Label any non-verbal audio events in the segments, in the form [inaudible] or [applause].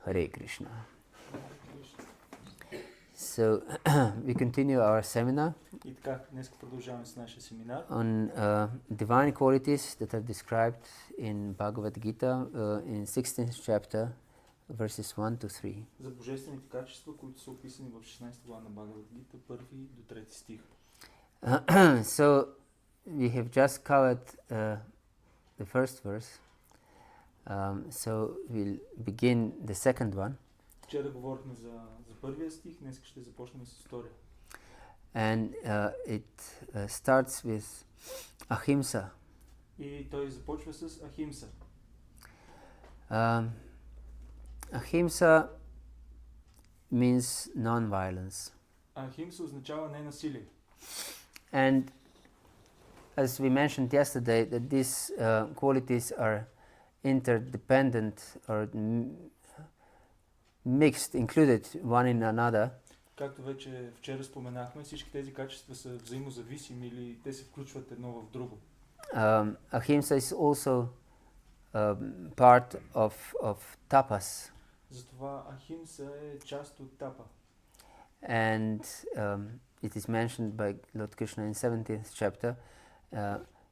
Hare Krishna. So we continue our seminar И така, днес продължаваме с нашия семинар on divine qualities that are described in Bhagavad-gītā in 16th chapter, verses 1 to 3. за божествените качества, които са описани в 16 глава на Бхагавад-гītā, 1 до 3 стих. So we have just covered the first verse. So we'll begin the second one. Вчера говорихме за първия стих, днес ще започнем с втория. And it starts with ahimsa. И той започва с ахимса. Ahimsa means non-violence. Ахимса означава ненасилие. And as we mentioned yesterday, that these qualities are interdependent or mixed, included one in another. Както вече вчера споменахме, всички тези качества са взаимозависими или те се включват едно в друго. Ahimsa is also part of tapas. Затова ахимса е част от тапа. And it is mentioned by Lord Krishna in 17th chapter.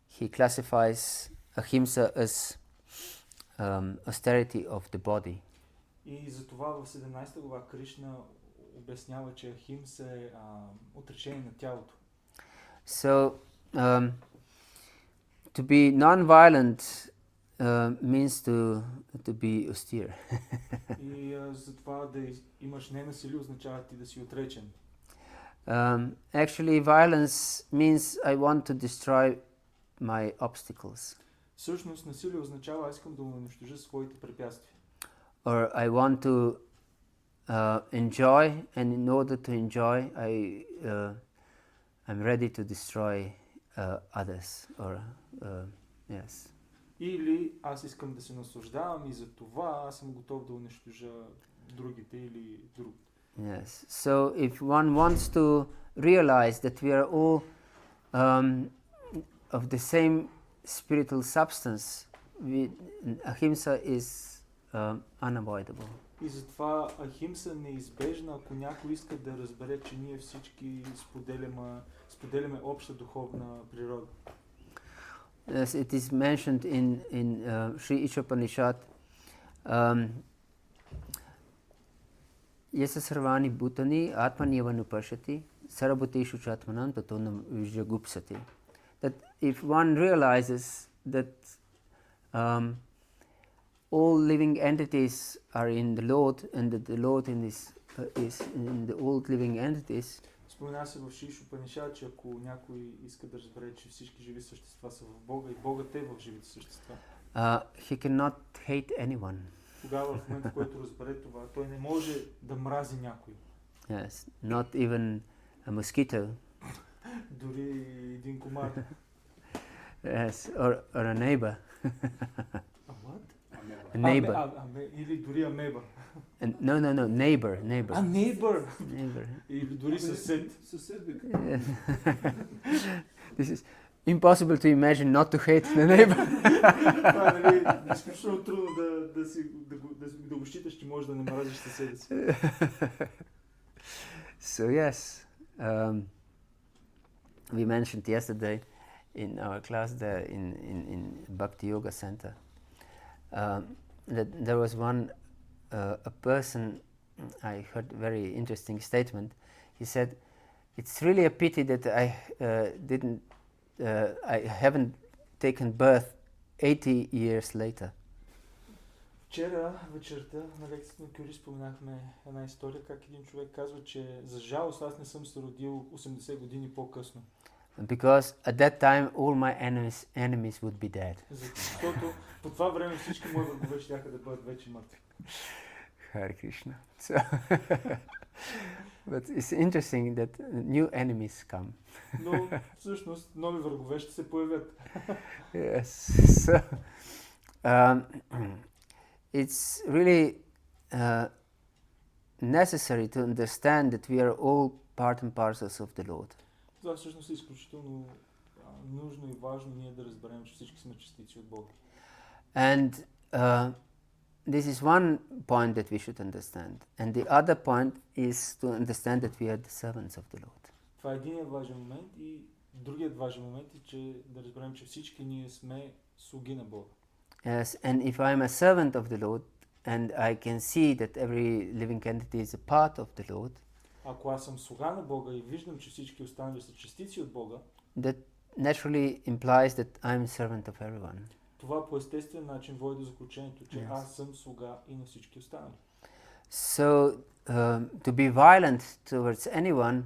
He classifies ahimsa as austerity of the body. И затова в 17 глава Кришна обяснява, че ахимса е отречение на тялото. So, to be non-violent means to be austere. И затова да имаш ненасилие означава ти да си отречен. Actually, violence means I want to destroy my obstacles. Всъщност насилие означава аз искам да унищожа своите препятствия. Or I want to enjoy, and in order to enjoy, I'm ready to destroy others. Or yes. Или аз искам да се наслаждавам и за това аз съм готов да унищожа другите или другото. Yes. So if one wants to realize that we are all of the same spiritual substance, ahimsa is unavoidable. И затова ахимса е неизбежна, ако някой иска да разбере, че ние всички споделяме обща духовна природа. As it is mentioned in ЩРީ K [silence] шрī'Upanishad, Yasa sarvani bhutani atmanyeva nupashati sarvabhuteshu chatmanam tatonam vijagupsati. That if one realizes that all living entities are in the Lord, and that the Lord is in the all living entities. Спомена се в ЩРީ Kঽшрī'Upanishad, че ако някой иска да разбере, че всички живи същества са в Бога и Богът е в живите същества, he cannot hate anyone. Тогава в момента, в който разбере това, той не може да мрази някой. Yes, not even a mosquito. Дори един комар. Yes, or a neighbor. A what? A neighbor. Или дори амеба. No, neighbor. A neighbor. Neighbor. Или дори съсед. This is impossible to imagine not to hate the neighbor. Това е изключително трудно да го считаш, че можеш да не мразиш съседа си. So yes, we mentioned yesterday in our class there in bhakti-yoga center that there was a person, I heard a very interesting statement. He said, "It's really a pity that I haven't taken birth 80 years later." Вчера вечерта на лекцията на Кюри споменахме една история, как един човек казва, че за жалост аз не съм се родил 80 години по-късно. Because at that time all my enemies would be dead. Защото по това време всички мои врагове щяха да бъдат вече мъртви. Hare Krishna. So but it's interesting that new enemies come. Но всъщност нови врагове ще се появят. Yes. So it's really necessary to understand that we are all part and parcels of the Lord. Това всъщност е изключително нужно и важно ние да разберем, че всички сме частици от Бога. And this is one point that we should understand. And the other point is to understand that we are the servants of the Lord. Това е един важен момент и другият важен момент е, че да разберем, че всички ние сме слуги на Бога. Yes, and if I am a servant of the Lord and I can see that every living entity is a part of the Lord, ако аз съм слуга на Бога и виждам, че всички останали са частици от Бога, that naturally implies that I am a servant of everyone. Това по естествен начин води до заключението, че аз съм слуга и на всички останали. So, to be violent towards anyone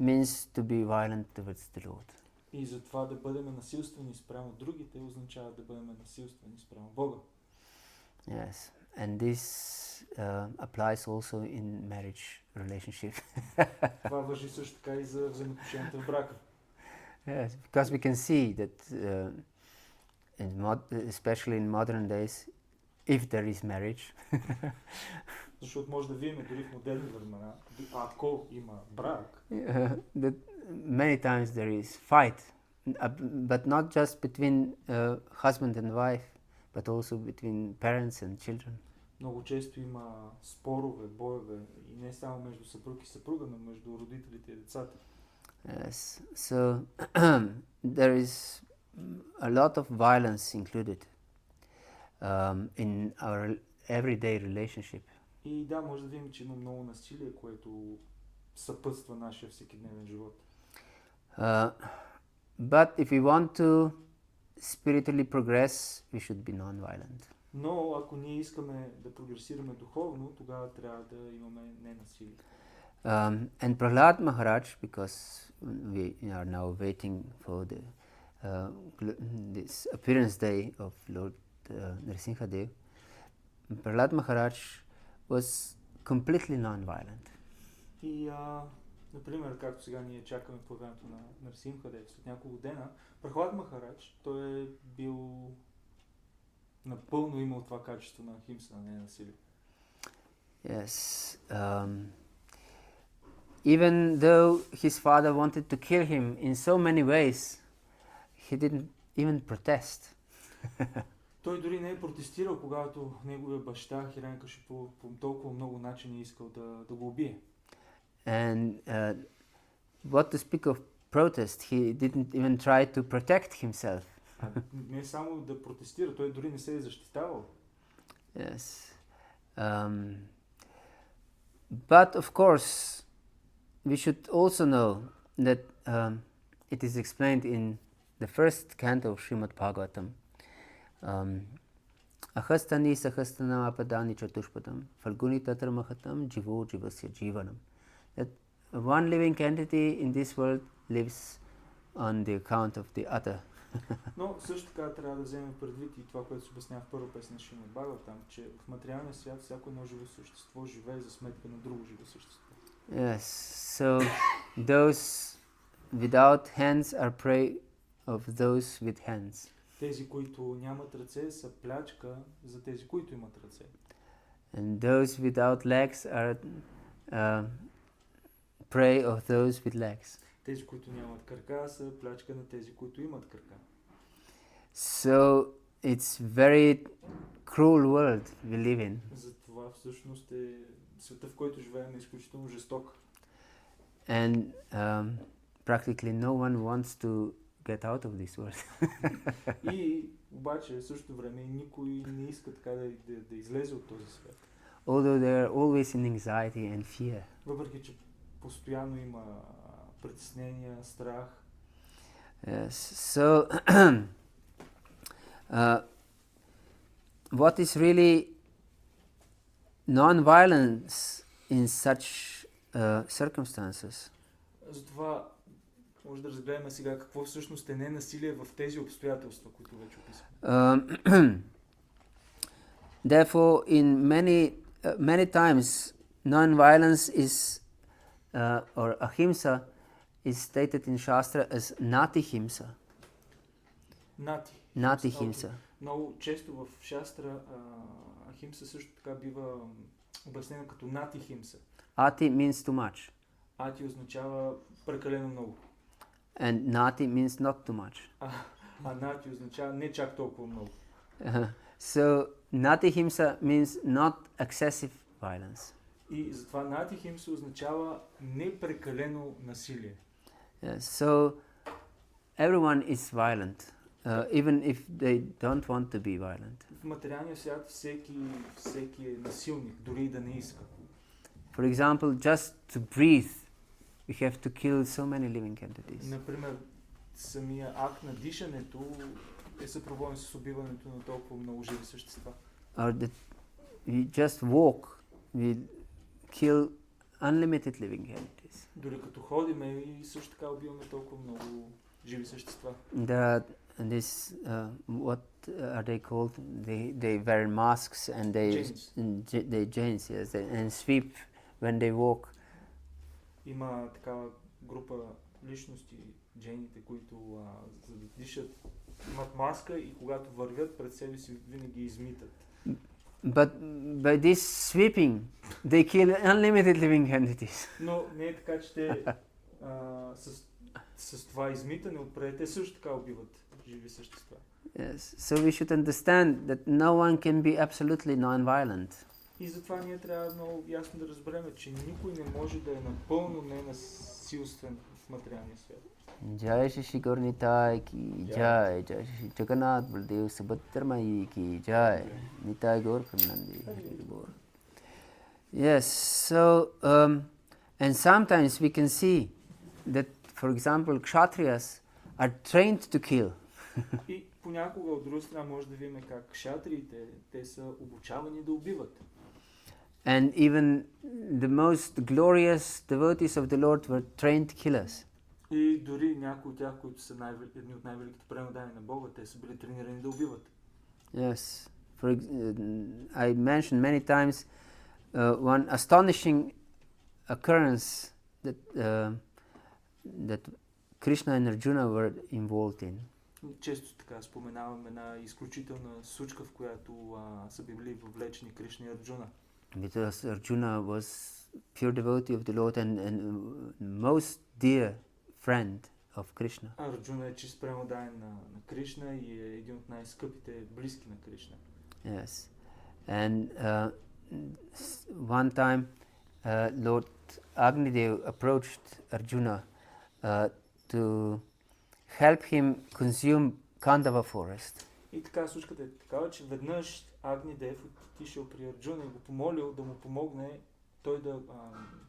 means to be violent towards the Lord. И затова да бъдем насилствени спрямо другите означава да бъдем насилствени спрямо Бога. Yes, and this applies also in marriage relationship. Това важи също така и за взаимоотношенията в брака. Yes, because we can see that, especially in modern days, if there is marriage, Защото може да видим дори в модерни времена, ако има брак, that many times there is fight, but not just between husband and wife, but also between parents and children. много често има спорове, боеве и не само между съпруг и съпруга, но между родителите и децата. Yes, so there is a lot of violence included in our everyday relationship. И да, може да видим, че има много насилие, което съпътства нашия всекидневен живот. But if we want to spiritually progress, we should be non-violent. Но ако ние искаме да прогресираме духовно, тогава трябва да имаме ненасилие. And Prahlad Maharaj, because we are now waiting for this appearance day of Lord Nrsimhadev, Prahlad Maharaj was completely non-violent. И, например, както сега ние чакаме появяването на Нрсимхадев след няколко дена, Прахлад Махарадж, той е бил напълно имал това качество на химса, на ненасилие. Yes. Even though his father wanted to kill him in so many ways, he didn't even protest. Той дори не е протестирал, когато неговия баща Хирanyakashipu по толкова много начини искал да го убие. And what to speak of protest, he didn't even try to protect himself. Не само да протестира, той дори не се е защитавал. Yes. But of course, we should also know that it is explained in the first canto of Srimad Bhagavatam. Ahastani sahastana apadani chatushpadam falguni tatra mahatam jivo jivasya jivanam. That one living entity in this world lives on the account of the other. Но също така трябва да вземем предвид и това, което се обяснява в първа песен на Шримад Бхагаватам, че в материалния свят всяко едно живо същество живее за сметка на друго живо същество. Yes, so those without hands are prey of those with hands. Тези, които нямат ръце, са плячка за тези, които имат ръце. And those without legs are prey of those with legs. Тези, които нямат крака, са плячка на тези, които имат крака. So it's very cruel world we live in. Затова всъщност е света, в който живеем, е изключително жесток. And practically no one wants to get out of this world. И обаче в същото време никой не иска така да излезе от този свят. Although they are always in anxiety and fear. Въпреки че постоянно има притеснения, страх. Yes. So what is really non-violence in such circumstances? Затова може да разгледаме сега какво всъщност е ненасилие в тези обстоятелства, които вече описваме. Therefore, in many times, non-violence is or ahimsa is stated in Shastra as nati-himsa. Nati-himsa. Много често в Шастра ахимса също така бива обяснена като нати-химса. Ati means too much. Ати означава прекалено много. And nati means not too much. А нати означава не чак толкова много. So Natihimsa means not excessive violence. И затова натихимса означава непрекалено насилие. Yes, so everyone is violent, even if they don't want to be violent. В материалния свят всеки е насилник, дори и да не иска. For example, just to breathe, we have to kill so many living entities. Например, самия акт на дишането е съпроводен с убиването на толкова много живи същества. Or that we just walk, we kill unlimited living entities. Дори като ходиме и също така убиваме толкова много живи същества. What are they called? They wear masks and they Jains, yes, and sweep when they walk. Има такава група личности, джейните, които за да дишат имат маска и когато вървят пред себе си винаги измитат. But by this sweeping, they kill unlimited living entities. Но не е така, че те с това измитане отпред, те също така убиват живи същества. Yes, so we should understand that no one can be absolutely non-violent. И затова ние трябва много ясно да разберем, че никой не може да е напълно ненасилствен в материалния свят. Jai Shri Gaurnitai ki jai, Jai Shri Jagannath Baldev Subhadra ki jai, Nitai Gaur Premanandi. Yes, so and sometimes we can see that, for example, Kshatriyas are trained to kill. И понякога от друга страна може да видим как кшатриите, те са обучавани да убиват. And even the most glorious devotees of the Lord were trained killers. И дори някои от тях, които са едни от най-великите преданни на Бога, те са били тренирани да убиват. Yes. I mentioned many times one astonishing occurrence that Krishna and Arjuna were involved in. Често така споменавам една изключителна случка, в която са били въвлечени Кришна и Арджуна. Because Arjuna was pure devotee of the Lord and most dear friend of Krishna. Арджуна е чист преданен на Кришна и е един от най-скъпите близки на Кришна. Yes. And one time Lord Agnidev approached Arjuna to help him consume Kandava forest. И така случката е такава, че веднъж Агнидев отишъл при Арджуна и го помолил да му помогне той да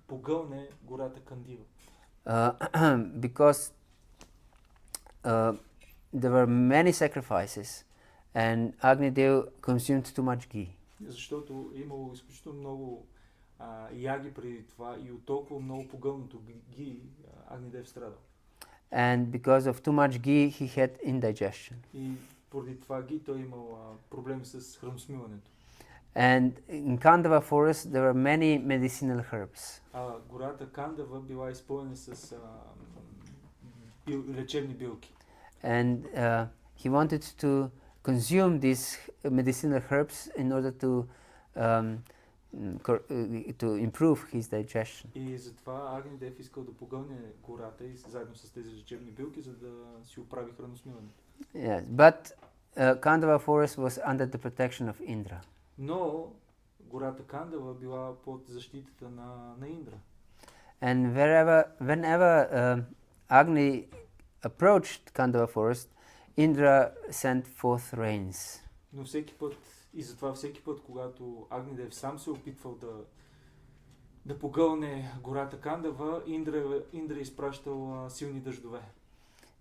погълне гората Кандива. Because there were many sacrifices and Agnidev consumed too much ghee. Защото е имало изключително много яги преди това и от толкова много погълното ги Агнидев страдал. And because of too much ghee he had indigestion. И поради това ги той имал проблеми с храносмилането. And in Kandava forest there were many medicinal herbs. Гората Кандава била изпълнена с лечебни билки. And he wanted to consume these medicinal herbs in order to improve his digestion. И затова Агнидев искал да погълне гората и заедно с тези лечебни билки, за да си оправи храносмилането. Yes, but Kandava forest was under the protection of Indra. Но гората Кандава била под защитата на Индра. And whenever Agni approached Kandava forest, Indra sent forth rains. Но всеки път, и затова всеки път, когато Агнидев сам се опитвал да погълне гората Кандава, Индра изпращал силни дъждове.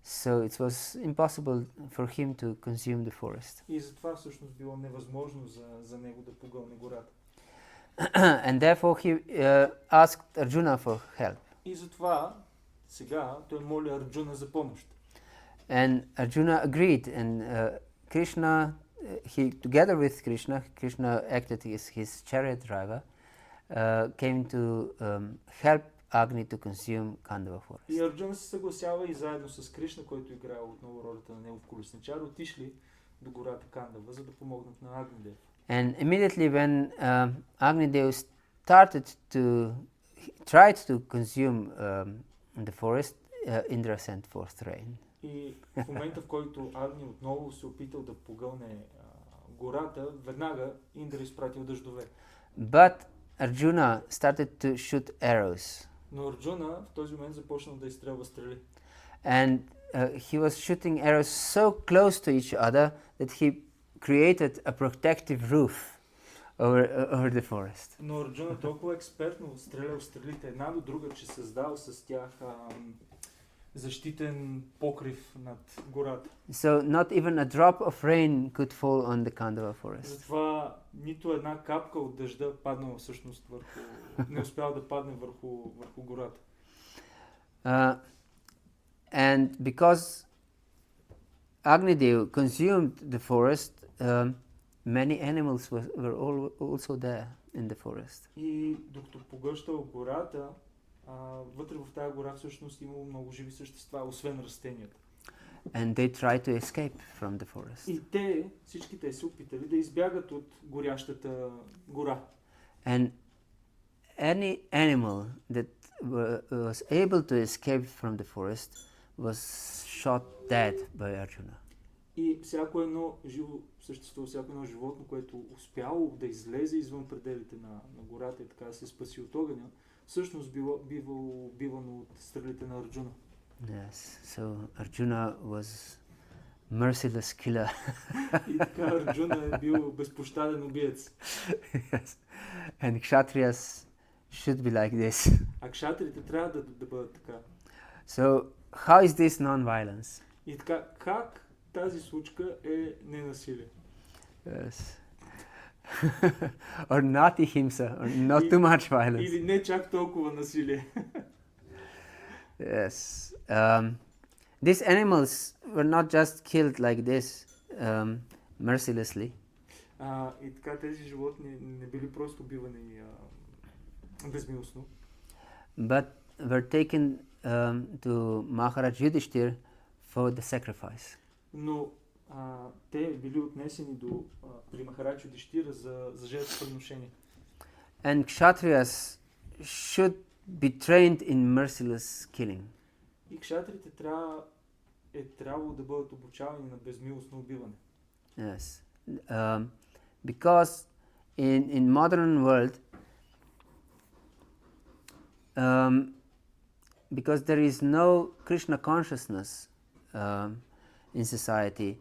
So it was impossible for him to consume the forest. И затова всъщност било невъзможно за него да погълне гората. And therefore he asked Arjuna for help. И затова сега той моли Арджуна за помощ. And Arjuna agreed, and Krishna, together with Krishna acted as his chariot driver, came to help Agni to consume Kandava forest. И Арджуна се съгласява и заедно с Кришна, който играе отново ролята на негов колесничар, отишли до гората Кандава, за да помогнат на Агнидев. And immediately when Agnidev tried to consume the forest, Indra sent forth rain. И в момента, в който Агни отново се опитал да погълне гората, веднага Индра изпратил дъждове. But Arjuna started to shoot arrows. Но Арджуна в този момент започнал да изстрелва стрели. And he was shooting arrows so close to each other that he created a protective roof over the forest. Но Арджуна толкова експертно стрелял стрелите една до друга, че създал с тях защитен покрив над гората. So not even a drop of rain could fall on the Khandava forest. Затова нито една капка от дъжда паднала всъщност върху, не успял да падне върху гората. And because Agnidev consumed the forest, many animals were also there in the forest. И докато поглъщал гората, вътре в тази гора всъщност имало много живи същества, освен растенията. And they tried to escape from the forest. И всички те се опитали да избягат от горящата гора. And any animal that was able to escape from the forest was shot dead by Arjuna. И всяко едно живо същество, всяко едно животно, което успяло да излезе извън пределите на гората и така да се спаси от огъня, всъщност бивало убивано от стрелите на Арджуна. Yes, so Arjuna was merciless killer. И така Арджуна е бил безпощаден убиец. Yes. And kshatriyas should be like this. А кшатрите трябва да бъдат така. So how is this non-violence? И така, как тази случка е ненасилие? Yes. Or not himsa, or not too much violence. Или не чак толкова насилие. Yes. These animals were not just killed like this, mercilessly. И така тези животни не били просто убивани безмилостно. But were taken to Maharaj Yudhishthir for the sacrifice. Но те били отнесени при Махарадж Юдиштира за жертвоприношение. And kshatriyas should be trained in merciless killing. И кшатрите трябвало да бъдат обучавани на безмилостно убиване. Yes. Because in modern world, because there is no Krishna consciousness in society,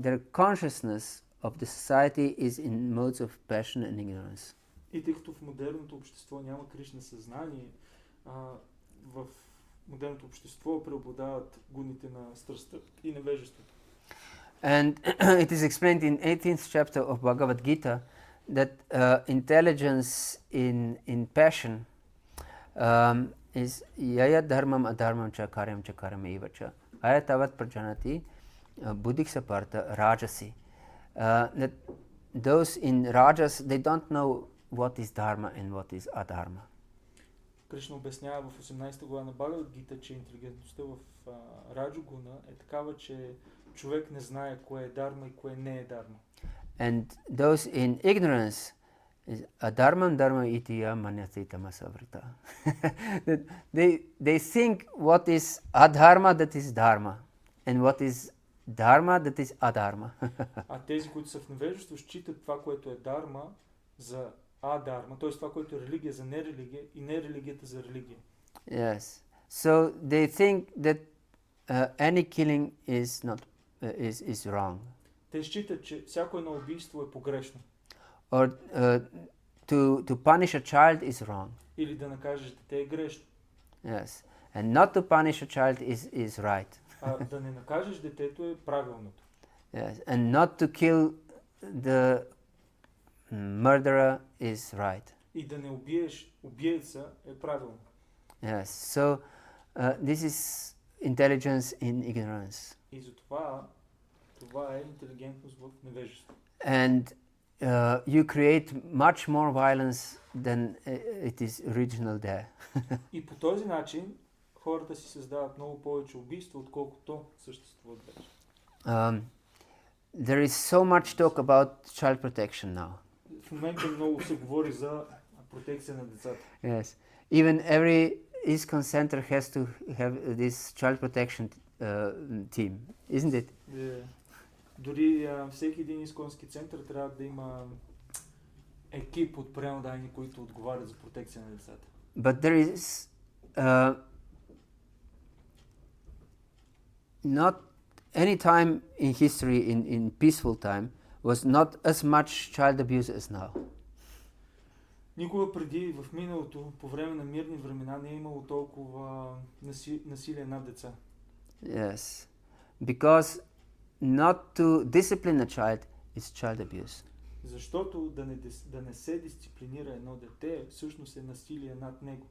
their consciousness of the society is in modes of passion and ignorance. И тъй като в модерното общество няма Кришна съзнание, в модерното общество преобладават гуните на страстта и невежеството. And it is explained in 18th chapter of Bhagavad-gītā that intelligence in passion is yaya dharmam adharmam cha karyam eva cha ayatavat prajanati buddhiksapartha rajasi. That those in rajas, they don't know what is dharma and what is adharma. Кришна обяснява в 18 глава на Бхагавад-гītā, че интелигентността в раджогуна е такава, че човек не знае кое е дарма и кое не е дарма. And those in ignorance is adharmam dharma itiya manyate tamasavrita. They think what is adharma, that is dharma, and what is dharma, that is adharma. А тези, които са в невежество, считат това, което е дарма, за адарма, т.е. това, което е религия за нерелигия и нерелигията за религия. Yes. So they think that any killing is not is wrong. Те считат, че всяко едно убийство е погрешно. Or to punish a child is wrong. Или да накажеш дете е грешно. Yes. And not to punish a child is right. А да не накажеш детето е правилното. Yes. And not to kill the murderer is right. И да не убиеш убиеца е правилно. Yes. So this is intelligence in ignorance. И затова това е интелигентност в невежество. And you create much more violence than it is original there. И по този начин хората си създават много повече убийства, отколкото съществуват вече. There is so much talk about child protection now. В момента много се говори за протекция на децата. Yes. Even every ISKCON center has to have this child protection team, isn't it? Yeah. Дори всеки един исконски център трябва да има екип от преодайни, които отговарят за протекция на децата. But there is not any time in history, in peaceful time, was not as much child abuse as now. Никога преди в миналото, по време на мирни времена, не е имало толкова насилие над деца. Yes, because not to discipline a child is child abuse. Защото да не се дисциплинира едно дете, всъщност е насилие над него.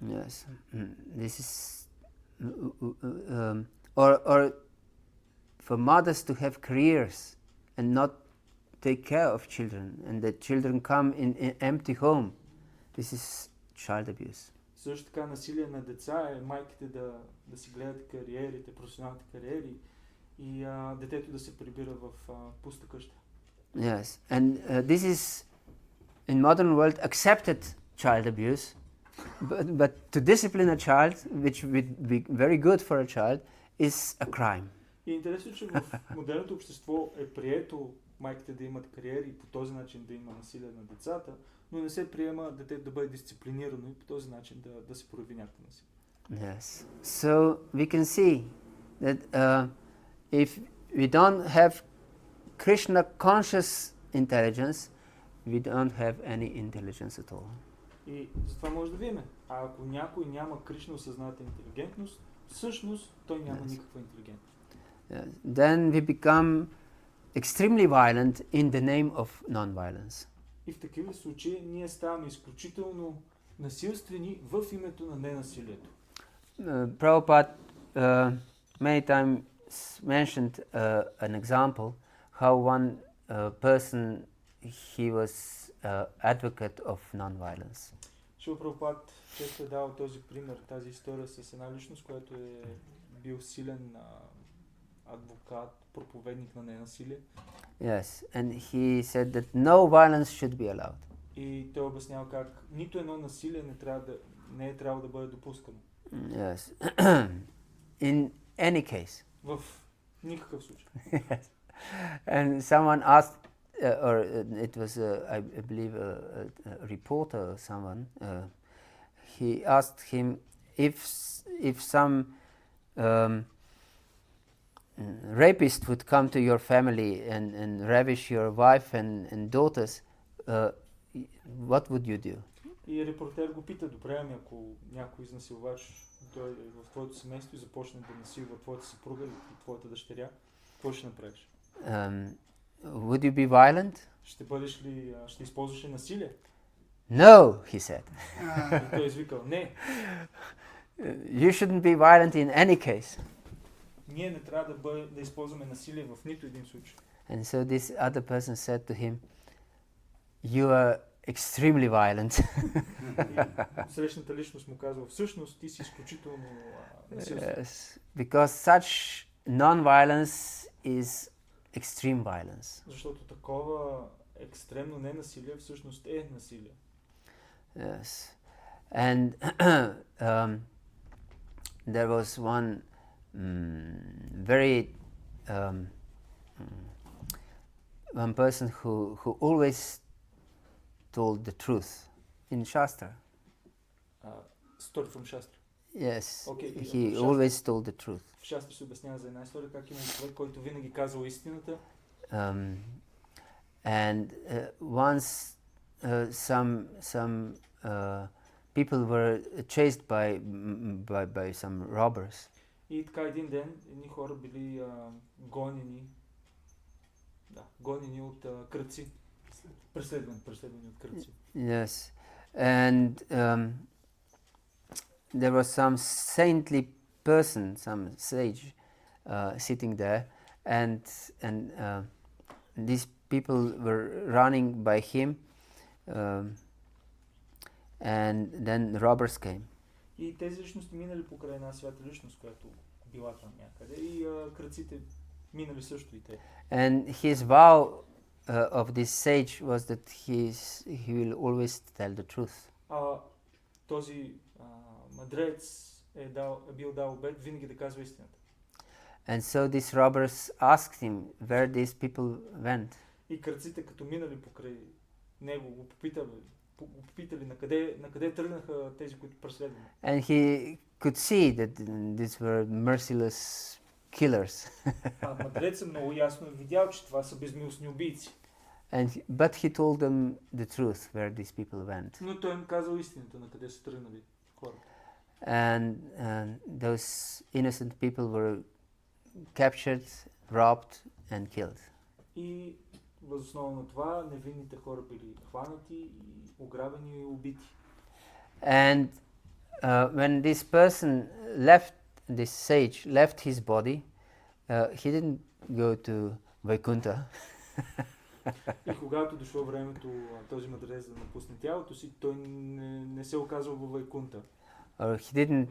Yes, this is or for mothers to have careers and not take care of children, and the children come in empty home. This is child abuse. Също така насилие на деца е майките да си гледат кариерите, професионалните кариери и детето да се прибира в пуста къща. Yes, and this is in modern world accepted child abuse, but to discipline a child, which would be very good for a child, is a crime. И интересно, че в модерното общество е прието майките да имат кариери и по този начин да има насилие на децата, но не се приема детето да бъде дисциплинирано и по този начин да се прояви някакво насилие. Yes. So we can see that if we don't have Krishna conscious intelligence, we don't have any intelligence at all. И затова може да видим, ако някой няма Кришна осъзната интелигентност, всъщност той няма никаква интелигентност. Yes. Then we become extremely violent in the name of non-violence. И в такива случаи ние ставаме изключително насилствени в името на ненасилието. Prabhupada many times mentioned an example how one person, he was advocate of non-violence. Шрила Прабхупад често е дал този пример, тази история с една личност, която е бил силен адвокат, проповедник на ненасилие. Yes, and he said that no violence should be allowed. И той обяснява как нито едно насилие не е трябвало да бъде допускано. Yes. In any case. В никакъв случай. Yes. And someone asked, or it was, I believe, a reporter or someone, he asked him if some rapist would come to your family and ravish your wife and daughters, what would you do? И репортер го пита, добре, ами ако някой изнасилвач дойде в твоето семейство и започне да насилва твоята съпруга или твоята дъщеря, какво ще направиш? Would you be violent? Ще използваш ли насилие? No, he said. И той извикал, не. You shouldn't be violent in any case. Ние не трябва да използваме насилие в нито един случай. And so this other person said to him, you are extremely violent. Срещната личност му казва, всъщност ти си изключително насилствен. Yes, because such non-violence is extreme violence. Защото такова екстремно ненасилие всъщност е насилие. Yes, and there was one very one person who always told the truth in Shastra. Story from Shastra. Yes, Okay, he always told the truth. В Шастра се обяснява за една история, как има човек, който винаги казвал истината. And once some people were chased by some robbers. И така един ден едни хора били гонени от кръци. Преследвани от кръци. Yes, and there was some saintly person, some sage, sitting there, and these people were running by him, and then the robbers came. И тези личности минали покрай една свята личност, която била там някъде, и кръците минали също и те. And his vow of this sage was that he will always tell the truth. Този мъдрец е бил дал обет винаги да казва истината. And so these robbers asked him where these people went. И крадците, като минали покрай него, го попитали на къде тръгнаха тези, които преследват. And he could see that these were merciless killers. Мъдрецът много ясно е видял, че това са безмилостни убийци. But he told them the truth where these people went. Но той им казал истината, на къде са тръгнали хората. And those innocent people were captured, robbed and killed. И въз основа на това невинните хора били хванати и ограбени и убити. And when this person left, this sage left his body, he didn't go to Vaikuntha. И когато дошло времето този мъдрец да напусне тялото си, той не се оказал във Вайкунта. Or he didn't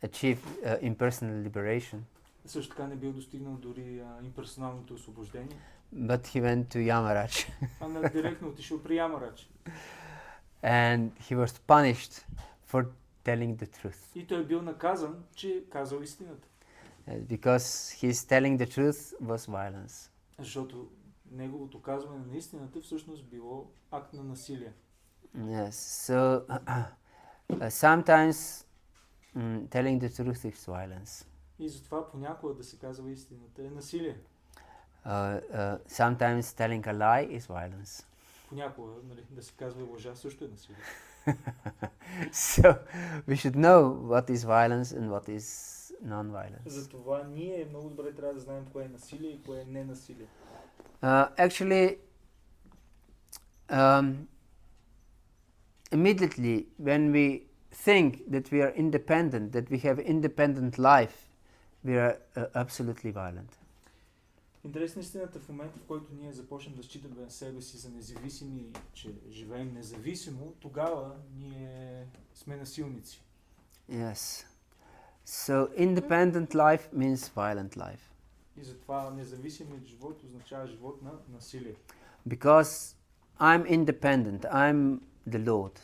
achieve impersonal liberation. Също така не бил достигнал дори имперсоналното освобождение. But he went to Yamaraj. Директно отишъл при Ямарадж. And he was punished for telling the truth. И той бил наказан, че казал истината. Because his telling the truth was violence. Защото неговото казване на истината всъщност било акт на насилие. Yes, so sometimes telling the truth is violence. И затова понякога да се казва истината е насилие. Sometimes telling a lie is violence. Понякога, нали, да се казва лъжа също е насилие. So we should know what is violence and what is non-violence. Затова ние много добре трябва да знаем кое е насилие и кое е ненасилие. Actually, immediately when we think that we are independent, that we have independent life, we are absolutely violent. Интересна истината в момента, в който ние започнем да считаме себе си за независими, че живеем независимо, тогава ние сме насилници. Yes. So independent life means violent life. И затова независимият живот означава живот на насилие. Because I'm independent, I'm the Lord,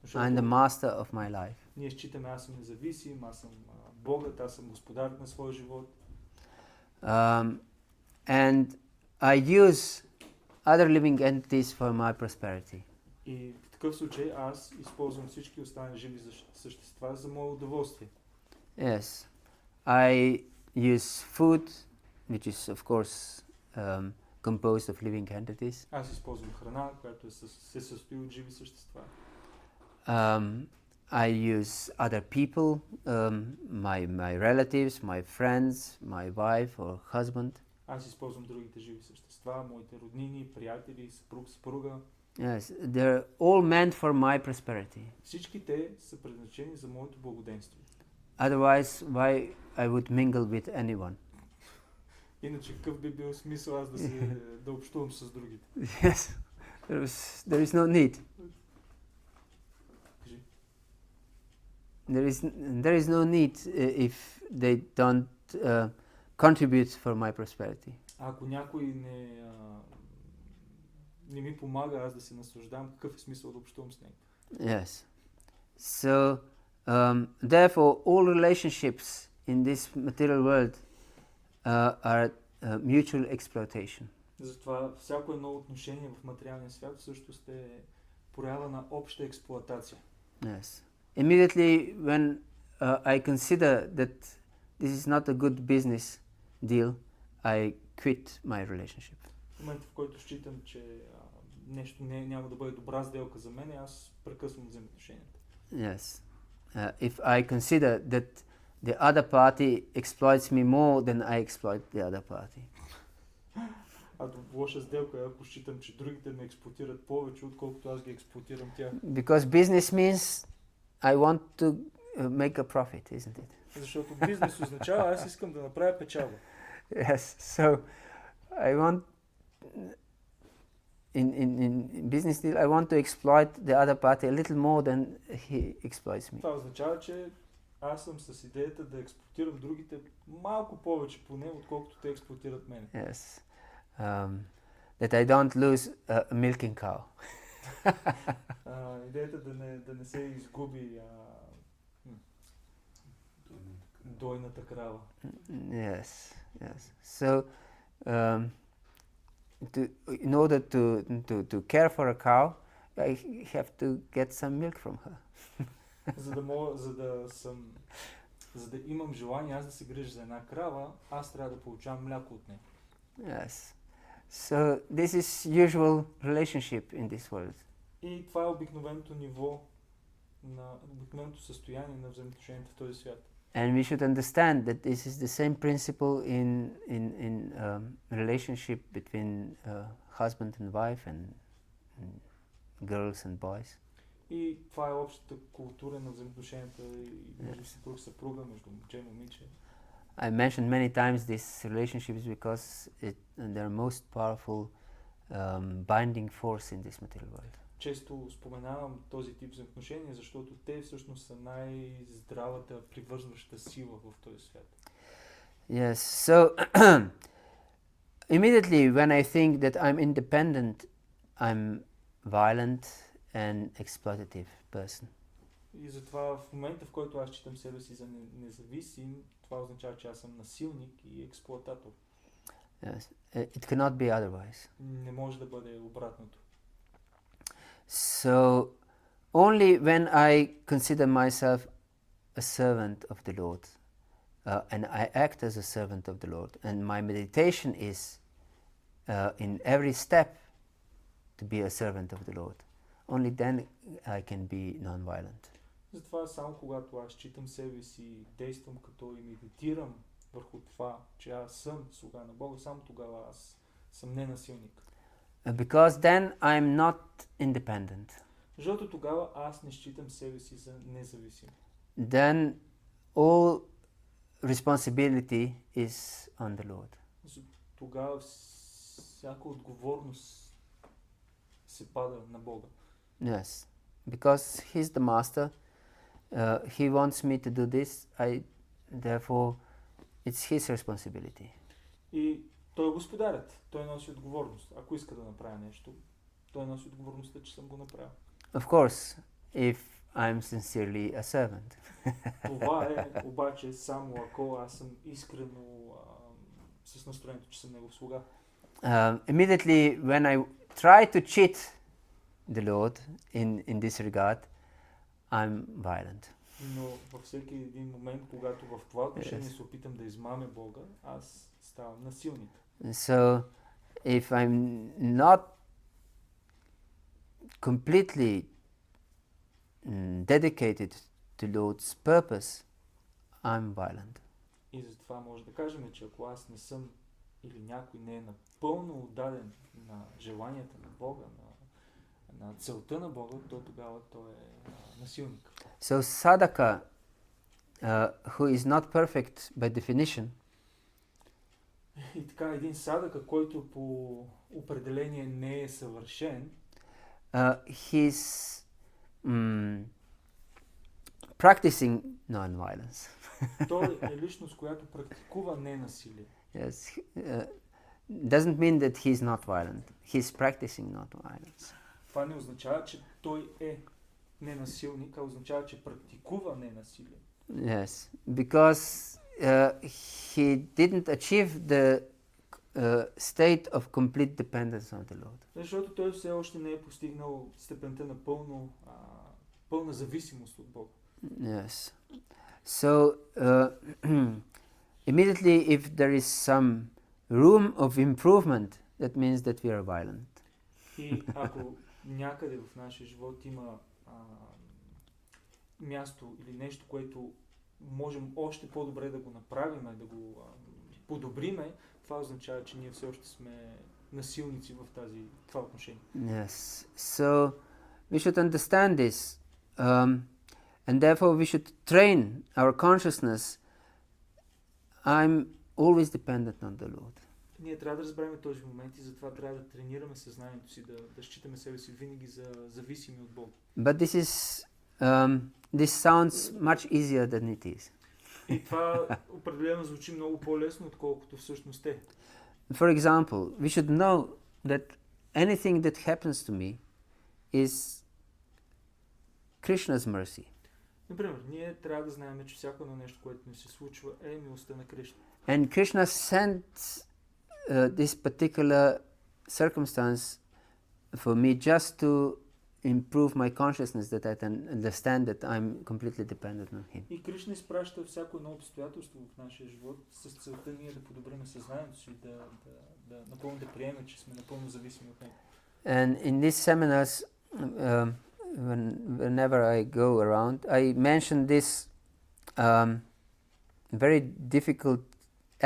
I'm the master of my life. Ние считаме, аз съм независим, аз съм Богът, аз съм господар на своя живот. And I use other living entities for my prosperity. И в такъв случай аз използвам всички останали живи същества за мое удоволствие. Yes. I use food, which is of course composed of living entities. Аз използвам храна, която се състои от живи същества. I use other people, my relatives, my friends, my wife or husband. Аз използвам другите живи същества, моите роднини, приятели, съпруг, съпруга. Yes, they're all meant for my prosperity. Всички те са предназначени за моето благоденствие. Otherwise, why I would mingle with anyone? Иначе какъв би бил смисъл аз да общувам с другите? Yes, there is no need. There is no need if they don't contribute for my prosperity. Ако някой не ми помага аз да се наслаждавам, какъв е смисъл да общувам с него? Yes. So, therefore, all relationships in this material world are mutual exploitation. Затова всяко едно отношение в материалния свят всъщност е проява на обща експлоатация. Yes. Immediately when I consider that this is not a good business deal, I quit my relationship. В момента, в който считам, че нещо няма да бъде добра сделка за мен, аз прекъсвам взаимоотношенията. Yes. If I consider that the other party exploits me more than I exploit the other party. Лоша сделка е, ако считам, че другите ме експлоатират повече, отколкото аз ги експлоатирам тях. Because business means I want to make a profit, isn't it? Защото бизнес означава, аз искам да направя печалба. Yes, so I want in business deal I want to exploit the other party a little more than he exploits me. Това означава, че аз съм с идеята да експлоатирам другите малко повече поне, отколкото те експлоатират мен. Yes. That I don't lose a milking cow. Идеята да не се изгуби дойната крава. Yes, yes. So, in order to care for a cow, I have to get some milk from her. За да имам желание аз да се грижа за една крава, аз трябва да получавам мляко от нея. Yes. So this is usual relationship in this world. И това е обикновеното ниво на обикновеното състояние на взаимоотношенията в този свят. And we should understand that this is the same principle in relationship between husband and wife and girls and boys. И това е общата култура на взаимоотношенията между съпруг и съпруга, между момче и момиче. I mentioned many times these relationships because they're most powerful binding force in this material world. Често споменавам този тип взаимоотношения, защото те всъщност са най-здравата привързваща сила в този свят. Yes, so immediately when I think that I'm independent, I'm violent and exploitative person. И затова в момента, в който аз считам себе си за независим, това означава, че аз съм насилник и експлоататор. Yes, it cannot be otherwise. Не може да бъде обратното. So only when I consider myself a servant of the Lord, and I act as a servant of the Lord, and my meditation is in every step to be a servant of the Lord, only then I can be non-violent. Затова само когато аз считам себе си, действам като и медитирам върху това, че аз съм слуга на Бога, само тогава аз съм ненасилник. Because then I'm not independent. Защото тогава аз не считам себе си за независим. Then all responsibility is on the Lord. Тогава всяка отговорност се пада на Бога. Yes, because He's the master. He wants me to do this. Therefore, it's His responsibility. И той е господарят. Той носи отговорност. Ако иска да направя нещо, той носи отговорността, че съм го направил. Of course, if I'm sincerely a servant. Това е обаче само ако аз съм искрено с настроението, че съм негов слуга. Immediately when I try to cheat the Lord in this regard, I'm violent. Но във всеки един момент, когато в това отношение се опитам да измамя Бога, аз ставам насилник. So, if I'm not completely dedicated to Lord's purpose, I'm violent. И затова може да кажем, че ако аз не съм или някой не е напълно отдаден на желанията на Бога, на целта на Бога, то тогава той е насилник. So sadhaka, who is not perfect by definition, И така, един садака, който по определение не е съвършен, he's practicing non-violence. той е личност, която практикува ненасилие. Yes, doesn't mean that he's not violent. He's practicing non-violence. Това не означава, че той е ненасилник, а означава, че практикува ненасилие. Yes, because he didn't achieve the state of complete dependence on the Lord. Защото той все още не е постигнал степента на пълна зависимост от Бога. Yes. So immediately if there is some room of improvement, that means that we are violent. И ако някъде в нашия живот има място или нещо, което можем още по-добре да го направим, да го подобриме, това означава, че ние все още сме насилници в това отношение. Yes. So we should understand this, and therefore we should train our consciousness. I'm always dependent on the Lord. Ние трябва да разберем този момент и затова трябва да тренираме съзнанието си, да считаме себе си винаги за зависими от Бога. But this sounds much easier than it is. И това определено звучи много по-лесно, отколкото всъщност е. For example, we should know that anything that happens to me is Krishna's mercy. Например, ние трябва да знаем, че всяко едно нещо, което ни се случва, е милостта на Кришна. And Krishna sent this particular circumstance for me just to improve my consciousness, that I can understand that I'm completely dependent on Him. И Кришна изпраща всяко едно обстоятелство в нашия живот с целта ние да подобрим съзнанието си, да напълно да приемем, че сме напълно зависими от него. And in these seminars, whenever I go around, I mention this very difficult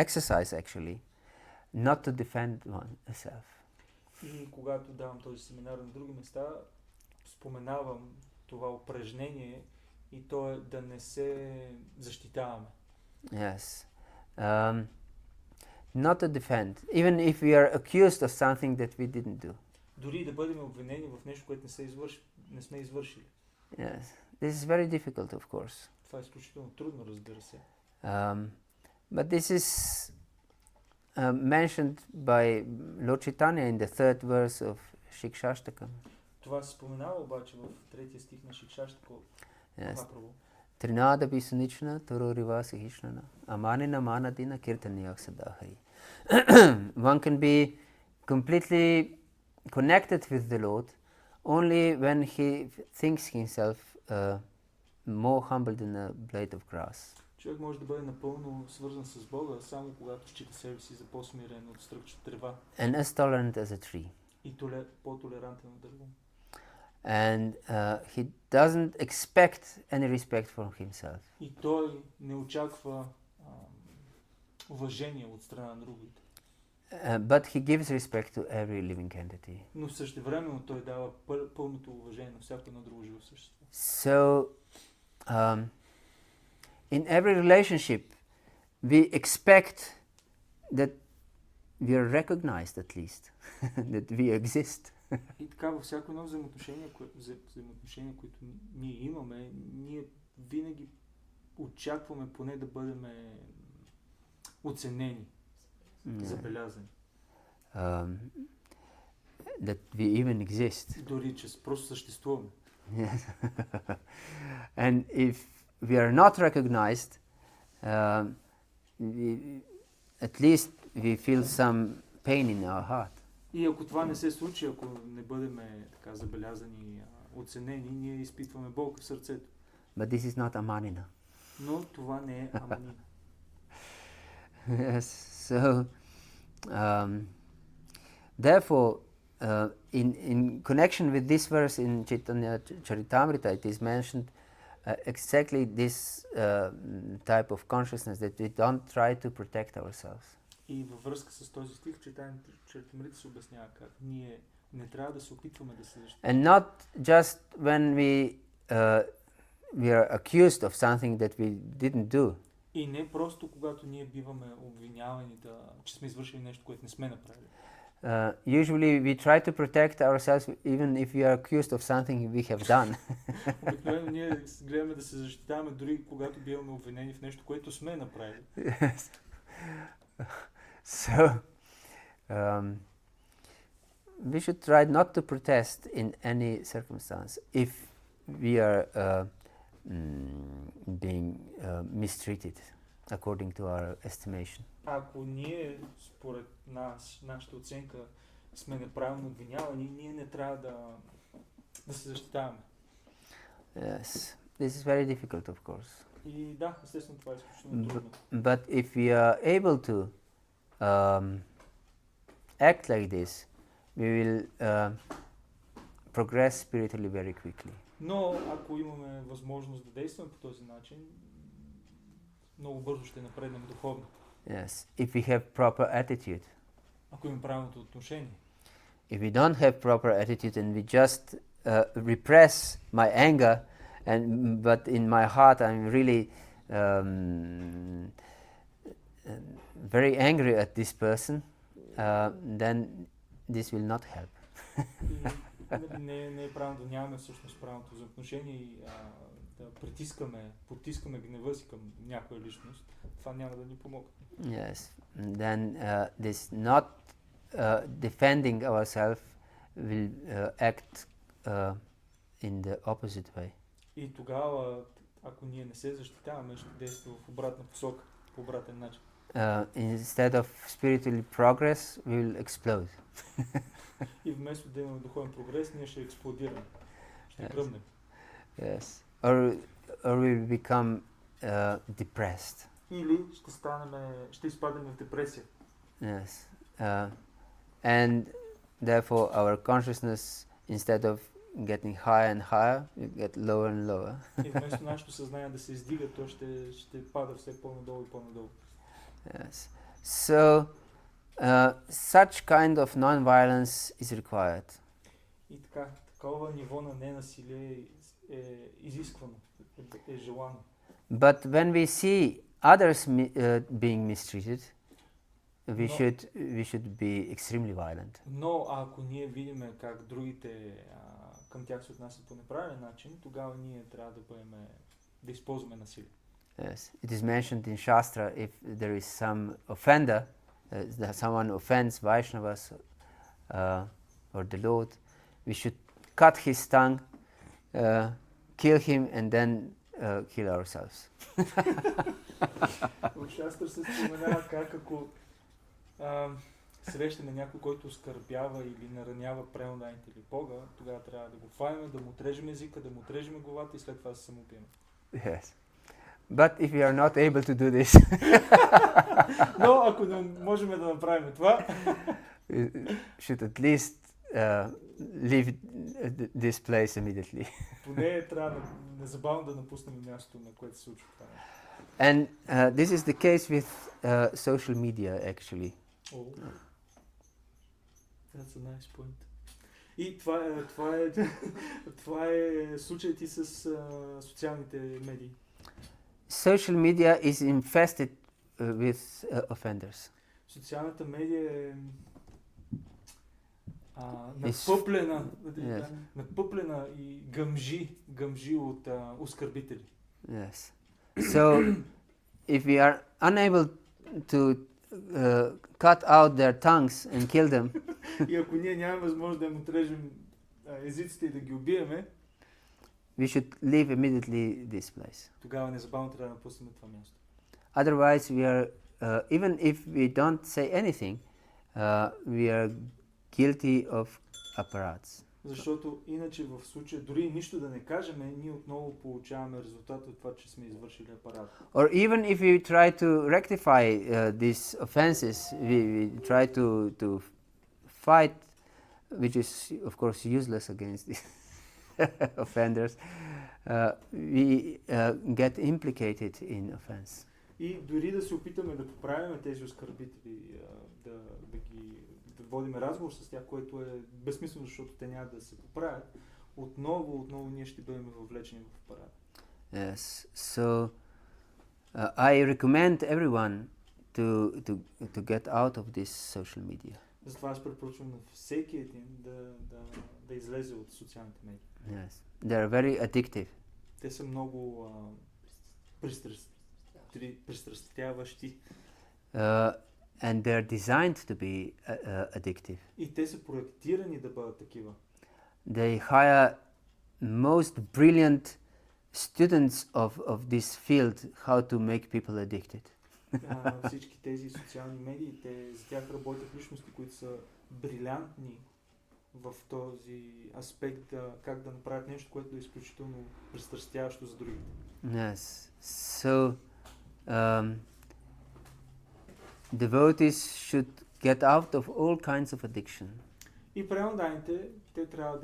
exercise actually, not to defend oneself. И когато давам този семинар на други места, споменавам това упражнение и то е да не се защитаваме. Yes. Not to defend, even if we are accused of something that we didn't do. Дори да бъдем обвинени в нещо, което не сме извършили. Yes. This is very difficult, of course. Това е изключително трудно, разбира се. But this is mentioned by Lord Chaitanya in the third verse of ЩΡީ. Това се споменава обаче в третия стих на Шикшаштака. Yes. Trinada Bisunichna Tururiva Sahishnana Amanina Manadina Kirtaniyak Sadahari. One can be completely connected with the Lord only when he thinks himself more humble than a blade of grass. Човек може да бъде напълно свързан с Бога, само когато счита себе си за по-смирен от стръкче трева. And as tolerant as a tree. И по-толерантен от дърво. And he doesn't expect any respect from himself. И той не очаква уважение от страна на другите. But he gives respect to every living entity. Но същевременно той дава пълното уважение на всяко едно друго живо същество. So, in every relationship, we expect that we are recognized at least, that we exist. И така във всяко едно взаимоотношение, които ние имаме, ние винаги очакваме поне да бъдем оценени, забелязани. That we even exist. Дори че просто съществуваме. Yes. And if we are not recognized, at least we feel some pain in our heart. И ако това не се случи, ако не бъдем така забелязани, оценени, ние изпитваме болка в сърцето. But this is not amanina. Но това не е аманина. Yes. So, therefore, in connection with this verse in Chaitanya Charitamrita, it is mentioned exactly this type of consciousness, that we don't try to protect ourselves. И във връзка с този стих, Chaitanya Charitamrita се обяснява как ние не трябва да се опитваме да се защитим. And not just when we are accused of something that we didn't do. И не просто когато ние биваме обвинявани, че сме извършили нещо, което не сме направили. Usually we try to protect ourselves even if we are accused of something we have done. Обикновено ние гледаме да се защитаваме дори когато биваме обвинени в нещо, което сме направили. Yes. So, we should try not to protest in any circumstance if we are being mistreated according to our estimation. Ако ние, според нашата оценка, сме неправилно обвинявани, ние не трябва да се защитаваме. Yes, this is very difficult, of course. И да, естествено това е изключително трудно. But if we are able to act like this, we will progress spiritually very quickly. Но ако имаме възможност да действаме по този начин, много бързо ще напреднем духовно. Yes, if we have proper attitude. Ако имаме правилното отношение. If we don't have proper attitude and we just repress my anger, but in my heart I'm really very angry at this person, then this will not help. Не е правилно да нямаме всъщност правилното взаимоотношение и да потискаме гнева си към някоя личност. Това няма да ни помогне. Yes, then this not defending ourselves will act in the opposite way. И тогава ако ние не се защитаваме, ще действа в обратна посока, по обратен начин. Instead of spiritual progress, we will explode. И вместо да имаме духовен прогрес, ние ще експлодираме, ще гръмнем. Yes. Or we will become depressed. Или ще изпаднем в депресия. Yes. And therefore our consciousness, instead of getting higher and higher, will get lower and lower. И вместо нашето съзнание да се издига, то ще пада все по-надолу и по-надолу. Yes. So, such kind of non-violence is required. И така, такова ниво на ненасилие е изисквано, е желано. But when we see others being mistreated, we should be extremely violent. Но ако ние видим как другите към тях се отнасят по неправилен начин, тогава ние трябва да използваме насилие. Yes, it is mentioned in Shastra, if there is some offender, that someone offends Vaishnavas or the Lord, we should cut his tongue, kill him, and then kill ourselves. В Шастра се споменава как ако срещаме някой, който оскърбява или наранява преоданите или Бога, тогава трябва да го файме, да му отрежем езика, да му отрежем главата и след това се самоубием. Yes. But if we are not able to do this, но ако не можем да направим това, we should at least leave this place immediately. поне трябва незабавно да напуснем мястото, на което се случва това. And this is the case with social media, actually. Oh. That's a nice point. И това е случаят и с социалните медии. Social media is infested with offenders. Социалната медия е напъплена и гъмжи от оскърбители. Yes. So, if we are unable to cut out their tongues and kill them, и ако ние нямаме възможност да им отрежем езиците и да ги убиеме, we should leave immediately this place. Тогава незабавно трябва да напуснем това място. Otherwise, we are even if we don't say anything, we are guilty of apparats. Защото иначе в случая, дори нищо да не кажем, ние отново получаваме резултат от това, че сме извършили апарат. Or even if we try to rectify these offenses, we try to fight, which is of course useless against the offenders, we get implicated in offense. И дори да се опитаме да поправим тези оскърбители, да водим разговор с тях, което е безсмислено, защото те няма да се поправят, отново ние ще бъдем въвлечени в апарат. Yes. So I recommend everyone to get out of this social media. Затова аз препоръчвам на всеки един да излезе от социалните медии. Yes. They are very addictive. Те са много пристрастяващи. And they are designed to be addictive. И те са проектирани да бъдат такива. They hire most brilliant students of this field how to make people addicted. Всички тези социални медии, за тях работят личности, които са брилянтни в този аспект, как да направят нещо, което е изключително пристрастяващо за другите. Yes. So devotees should get out of all kinds of addiction. И преоданите, те трябва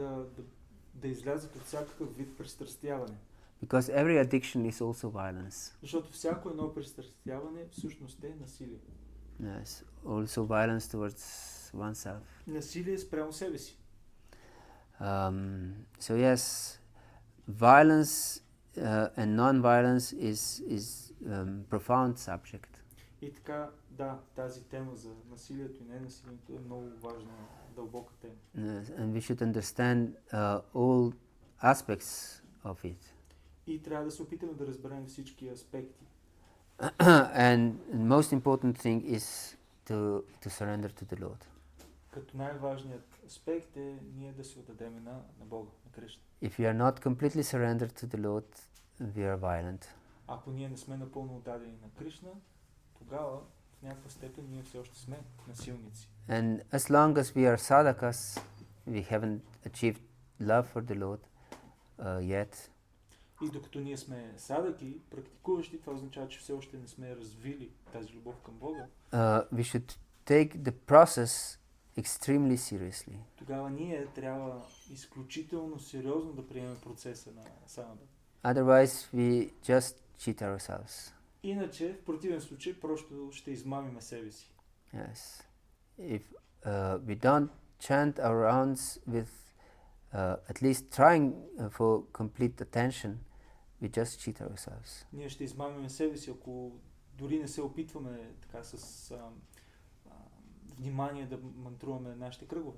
да излязат от всякакъв вид пристрастяване. Because every addiction is also violence. Защото всяко едно пристрастяване всъщност е насилие. Yes, also violence towards oneself. Насилие спрямо себе си. So yes, violence and non-violence is profound subject. И така, да, тази тема за насилието и ненасилието е много важна, дълбока тема. Yes, and we should understand all aspects of it. И трябва да се опитаме да разберем всички аспекти. And the most important thing is to surrender to the Lord. Като най-важният аспект е ние да се отдадем на Бога, на Кришна. If you are not completely surrendered to the Lord, we are violent. Ако ние не сме напълно отдадени на Кришна, тогава в някаква степен ние все още сме насилници. And as long as we are sadhakas, we haven't achieved love for the Lord yet. И докато ние сме садаки, практикуващи, това означава, че все още не сме развили тази любов към Бога. We should take the process extremely seriously. Тогава ние трябва изключително сериозно да приемем процеса на самада. Otherwise, we just cheat ourselves. Иначе, в противен случай, просто ще измамиме себе си. Yes. If we don't chant our rounds with at least trying for complete attention, we just cheat ourselves. Ние ще измамиме себе си, ако дори не се опитваме така с внимание да мантруваме нашите кръгове.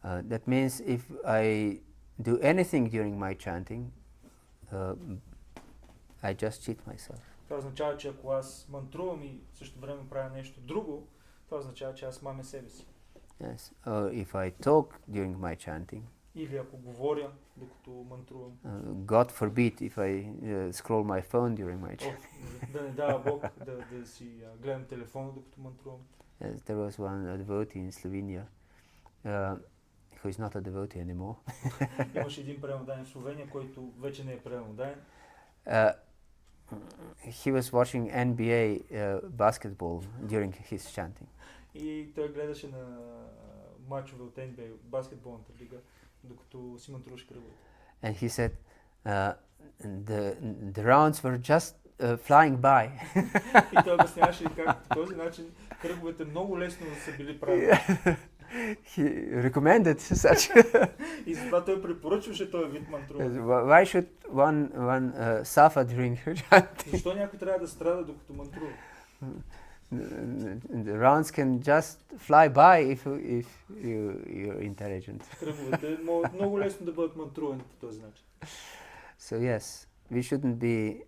That means if I do anything during my chanting, I just cheat myself. Това означава, че ако аз мантрувам и в същото време правя нещо друго, това означава, че аз мамя себе си. Yes. Or if I talk during my chanting, Или ако говоря, докато мантрувам. God forbid if I scroll my phone during my chanting. Да не дава Бог да си гледам телефона, докато мантрувам. Yes, there was one devotee in Slovenia who is not a devotee anymore. Имаше един преданен в Словения, който вече не е преданен. He was watching NBA basketball during his chanting. И той гледаше на мачове от NBA, баскетболната лига, докато си мантруваше кръговете. And he said, the rounds were just flying by. И той обясняваше как по този начин кръговете много лесно са били правени. He recommended such. И затова той препоръчваше този вид мантруване. Why should one suffer during chanting? Защо някой трябва да страда докато мантрува? The rounds can just fly by if you're intelligent. Кръговете могат много лесно да бъдат мантрувани по този начин. So yes, we shouldn't be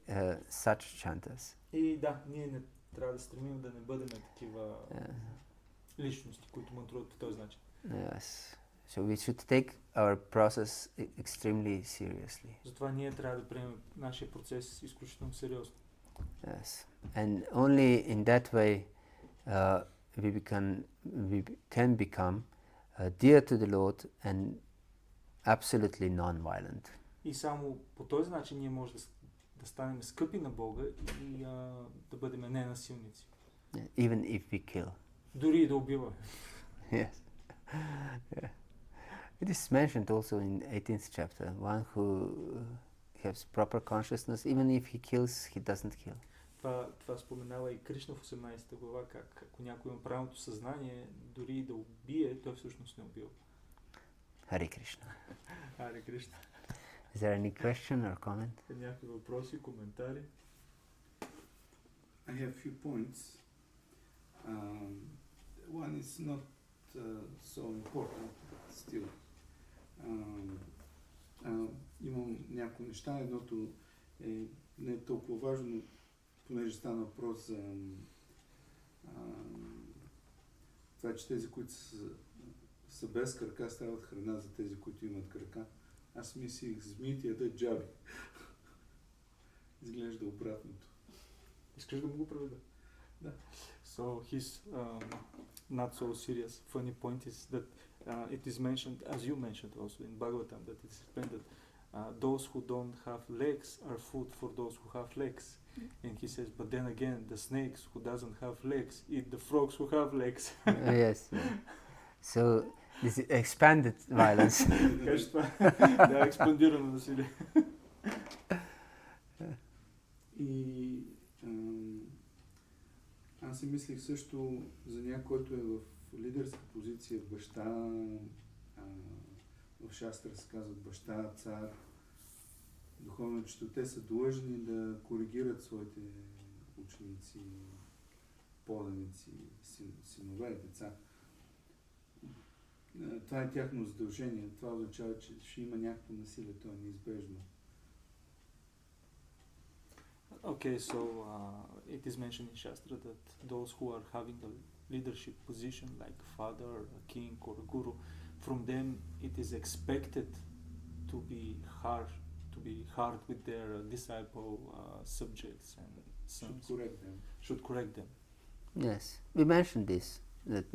such chanters. И да, ние не трябва да стремим да не бъдем такива личности, които мантруват по този начин. Yes. So we should take our process extremely seriously. Затова ние трябва да приемем нашия процес изключително сериозно. Yes. And only in that way we can become dear to the Lord and absolutely non-violent. И само по този начин ние можем да станем скъпи на Бога и да бъдем ненасилници. Even if we kill. Дори и да убиваме. Yes. Yeah. It is mentioned also in 18th chapter, one who has proper consciousness, even if he kills, he doesn't kill. Това споменава и Кришна в 18 глава, как ако някой има правилното съзнание, дори и да убие, той всъщност не убива. Харе Кришна. Харе Кришна. Is there any question or comment? Някакви въпроси, коментари? I have few points. One is not so important, but still. Имам някои неща. Едното не е толкова важно, понеже стана въпрос за това, че тези, които са без крака, стават храна за тези, които имат крака. Аз мислих, змиите ядат джаби. Изглежда обратното. Искаш да му го преведа? Да. So his not so serious funny point is that it is mentioned, as you mentioned also in Bhagavatam, that it's explained that those who don't have legs are food for those who have legs. And he says, but then again, the snakes who doesn't have legs eat the frogs who have legs. Yes. So this is expanded violence. Да, експандирано насилие. И аз си мислих също за някой, който е в лидерска позиция, баща, в Шастра се казват баща, цар, духовни учители. Те са длъжни да коригират своите ученици, поданици, синове, деца. Това е тяхно задължение. Това означава, че ще има някакво насилие, то е неизбежно. Okay, so it is mentioned in Shastra that those who are having a leadership position like a father, a king or a guru, from them it is expected to be harsh, to be hard with their disciple subjects and sons. Should correct them. Yes, we mentioned this, that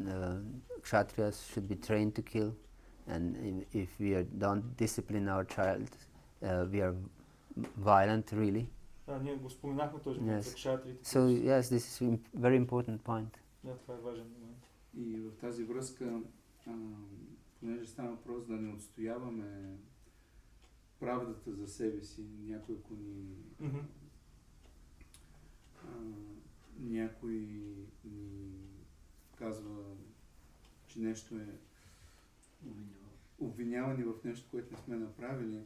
kshatriyas should be trained to kill, and if we don't discipline our child, we are violent, really. Ние го споменахме този момент за кшатриите. So yes, this is a very important point. Да, това е важен момент. И в тази връзка, понеже стана въпрос да не отстояваме правдата за себе си, някой ако някой ни казва, че нещо е обвиняване в нещо, което не сме направили,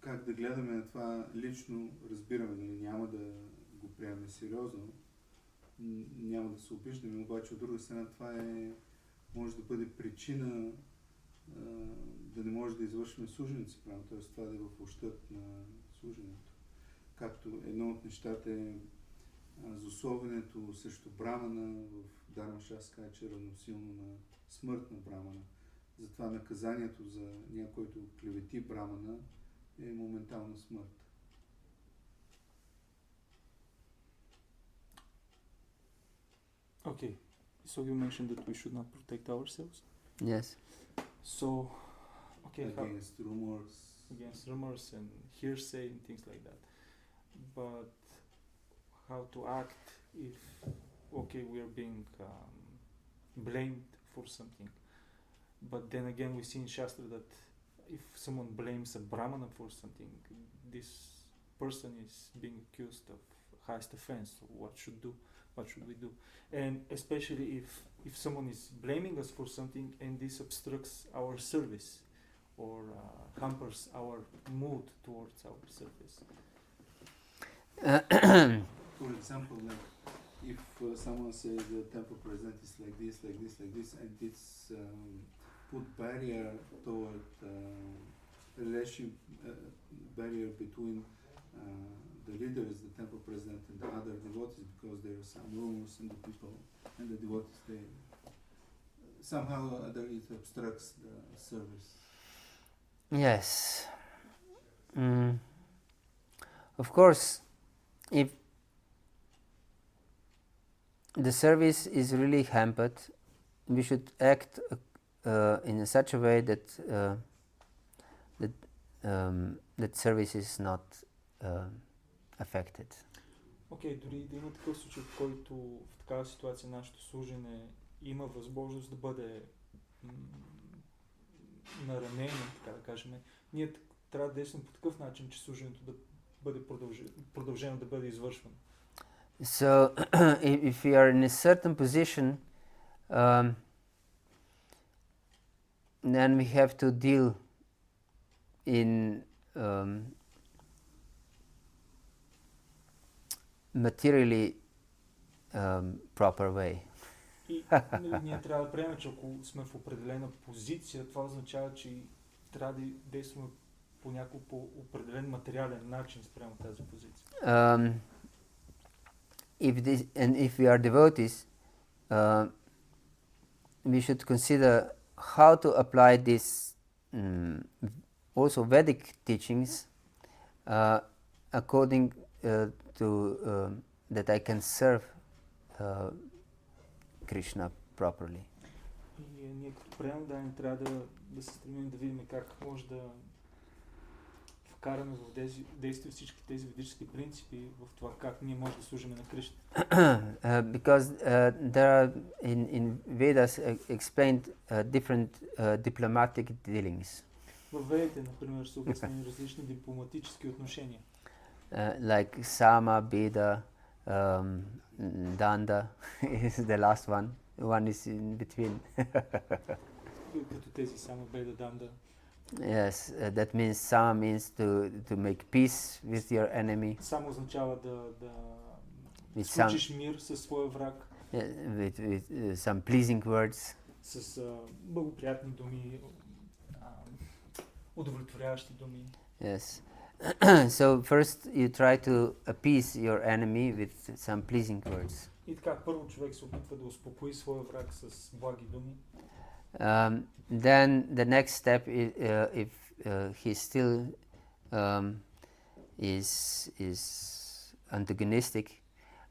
как да гледаме на това лично разбираме, нали, няма да го приемаме сериозно, няма да се обиждаме, обаче от друга страна това може да бъде причина да не може да извършим служенето си правилно, т.е. това да е в ущърб на служенето. Както едно от нещата е засоването срещу брамана, в Дharma Shastra казва, че е равносилно на смърт на брамана. Затова наказанието за някой, който клевети брамана, е моментална смърт. Okay, so you mentioned that we should not protect ourselves? Yes. So, okay, Against rumors and hearsay and things like that. But how to act if, okay, we are being blamed for something. But then again, we see in Shastra that if someone blames a Brahmana for something, this person is being accused of highest offense. So what should we do? And especially if someone is blaming us for something and this obstructs our service or hampers our mood towards our service. For example, like if someone says the temple president is like this, and it's put barrier toward relation barrier between the leaders, the temple president, and the other devotees, because there are some rumors in the people and the devotees. They somehow or other it obstructs the service. Yes. Of course, if the service is really hampered, we should act in such a way that that service is not affected. Окей, дори да има такъв случай, в който в такава ситуация нашето служене има възможност да бъде наранено, така да кажем, ние трябва да действаме по такъв начин, че служенето да бъде продължено да бъде извършвано. So, if we are in a certain position, then we have to deal in materially proper way. И ние трябва да приемем, че ако сме в определена позиция, това означава, че трябва да действаме по определен материален начин спрямо тази позиция. If we are devotees, we should consider how to apply this also Vedic teachings according to that I can serve Krishna properly. И ние като преемдане трябва да се стремим да видим как може да вкараме в действие всички тези ведически принципи в това как ние може да служим на Кришна. Because there are in Vedas explained different diplomatic dealings. В Ведите, например, са обяснени различни дипломатически отношения. Like Sama, Beda, Danda is the last one. One is in between. Като тези Sama, Beda, Danda. Yes, that means Sama means to make peace with your enemy. Само означава да случиш мир със своя враг. With some pleasing words. С благоприятни думи, удовлетворяващи думи. Yes. So first you try to appease your enemy with some pleasing words. И така, първо човек се опитва да успокои своя враг с благи думи. Then the next step is he still is antagonistic,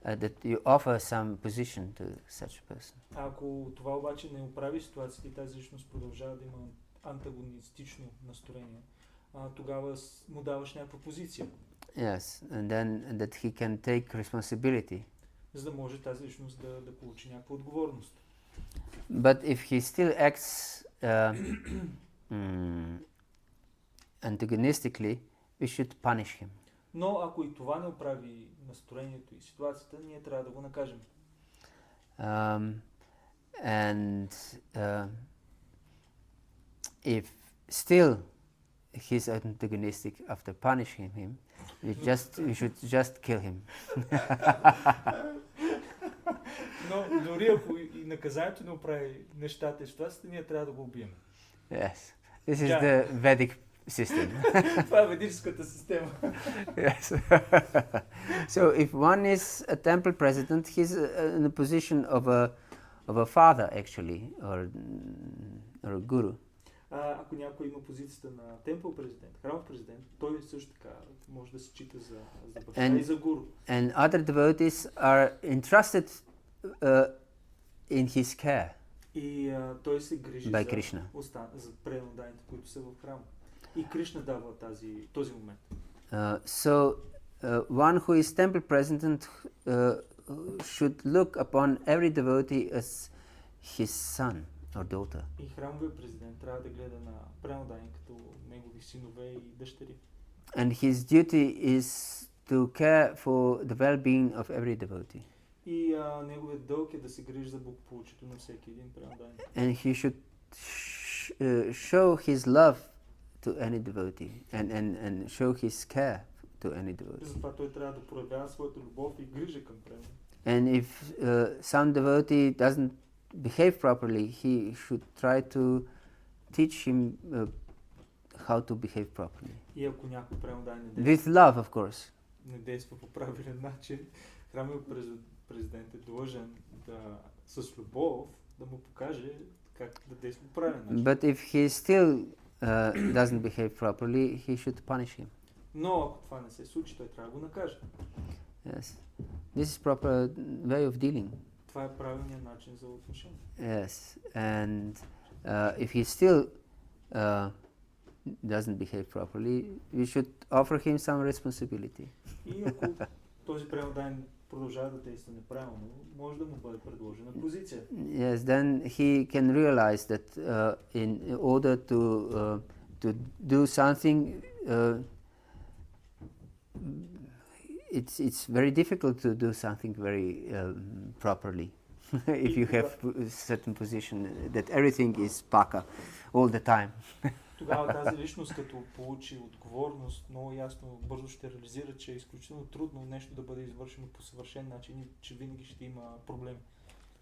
that you offer some position to such a person. Ако това обаче не оправи ситуацията и тази личност продължава да има антагонистично настроение, тогава му даваш някаква позиция. Yes, and then that he can take responsibility. За да може тази личност да получи някаква отговорност. But if he still acts antagonistically, we should punish him. Но ако и това не оправи настроението и ситуацията, ние трябва да го накажем. And if still he's antagonistic after punishing him, we should just kill him. Но дори ако и наказанието не оправи нещата и ситуацията, ние трябва да го убием. Yes, this is the Vedic system. Това е ведическата система. Yes. So if one is a temple president, he's in the position of a father actually, or a guru. Ако някой има позицията на темпъл президент, храмов президент, той също така може да се счита за баща и за гуру. And other devotees are entrusted in his care. И той се грижи by за преданните, които са в храма. И Кришна дава този момент. So one who is temple president should look upon every devotee as his son or daughter. И храмовият президент трябва да гледа на преданни като негови синове и дъщери. And his duty is to care for the well-being of every devotee. И неговият дълг е да се грижи за благополучието на всеки един преданен. And he should show his love to any devotee and show his care to any devotee. Затова той трябва да проявява своята любов и грижа към преданен. And if some devotee doesn't behave properly, he should try to teach him how to behave properly. И ако някой преданен With love, of course. Не действа по правилен начин, храмовият президент е длъжен с любов да му покаже как да действа по правилен начин. But if he still doesn't behave properly, he should punish him. Но ако това не се случи, той трябва да го накаже. Yes, this is proper way of dealing. Това е правилният начин за отношение. Yes, and if he still doesn't behave properly, we should offer him some responsibility. И ако този преданен продължава да действа неправилно, може да му бъде предложена позиция. Yes, then he can realize that in order to do something, it's very difficult to do something very properly. If you have a certain position that everything is paka all the time. Тогава тази личност, като получи отговорност, много ясно, бързо ще реализира, че е изключително трудно нещо да бъде извършено по съвършен начин и че винаги ще има проблеми.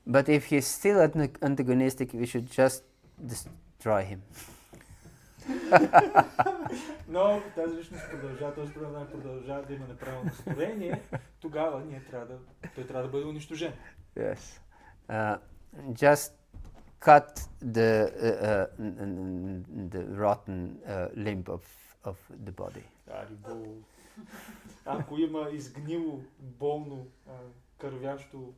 But if he's still antagonistic, we should just destroy him. Но тази личност продължава, този преданен продължава да има неправилно настроение, тогава той трябва да бъде унищожен. Yes. Just cut the rotten limb of the body. Ако има изгнило, болно, кървящо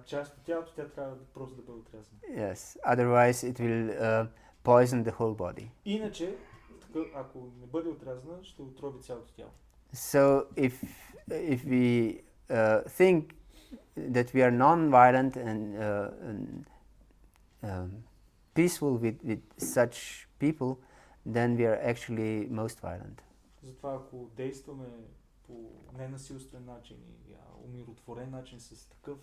част от тялото, тя трябва просто да бъде отрязана. Yes. Otherwise, it will poison the whole body. Иначе, ако не бъде отрязана, ще отрови цялото тяло. So if we think that we are non-violent and peaceful with such people, then we are actually most violent. Затова ако действаме по ненасилствен начин и умиротворен начин с такъв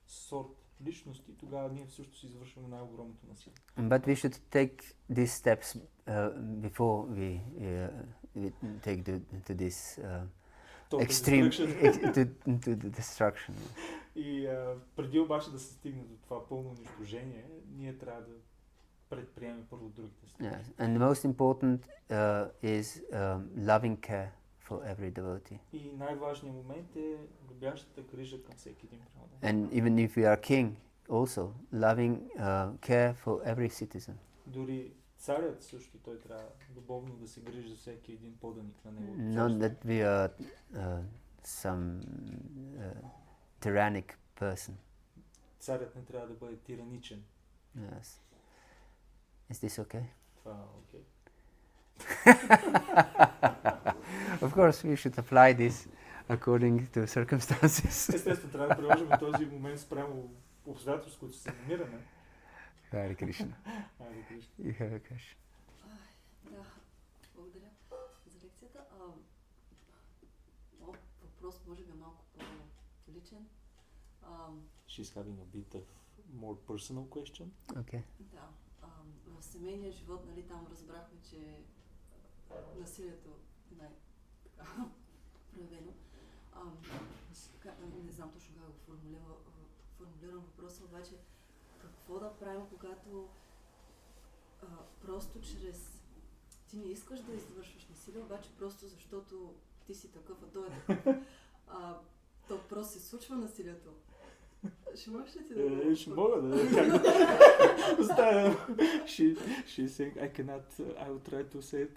сорт личности, тогава ние всъщност извършваме най-огромното насилие. But we should take these steps before we take to this extreme to the destruction. И преди обаче да се стигне до това пълно унищожение, ние трябва да предприемем първо другите стъпки. Yes. And the most important is loving care for every devotee. И най-важният момент е любящата грижа към всеки един преданен. And even if we are king, also loving care for every citizen. Дори царят също, той трябва любовно да се грижи за всеки един поданик на него. Not that we are some tyrannic person. Царят не трябва да бъде тираничен. Yes. Is this okay? Това окей. Of course, we should apply this according to circumstances. Естествено, трябва да приложим този момент спрямо обстоятелството, които се намираме. Hare Krishna. Хайде, Кришна. You have a question? Да, благодаря за лекцията. Въпрос може би малко по-личен. She's having a bit of more personal question. Okay. Да, в семейния живот, нали, там разбрахме, че насилието е най-проявено. Не знам точно как го формулирам въпроса, обаче какво да правим, когато просто чрез... Ти не искаш да извършваш насилие, обаче просто защото ти си такъв, а той е такъв. То просто се случва насилието. Ще можеш ли ти да... Ще мога да... Оставя. She's saying, I will try to say it.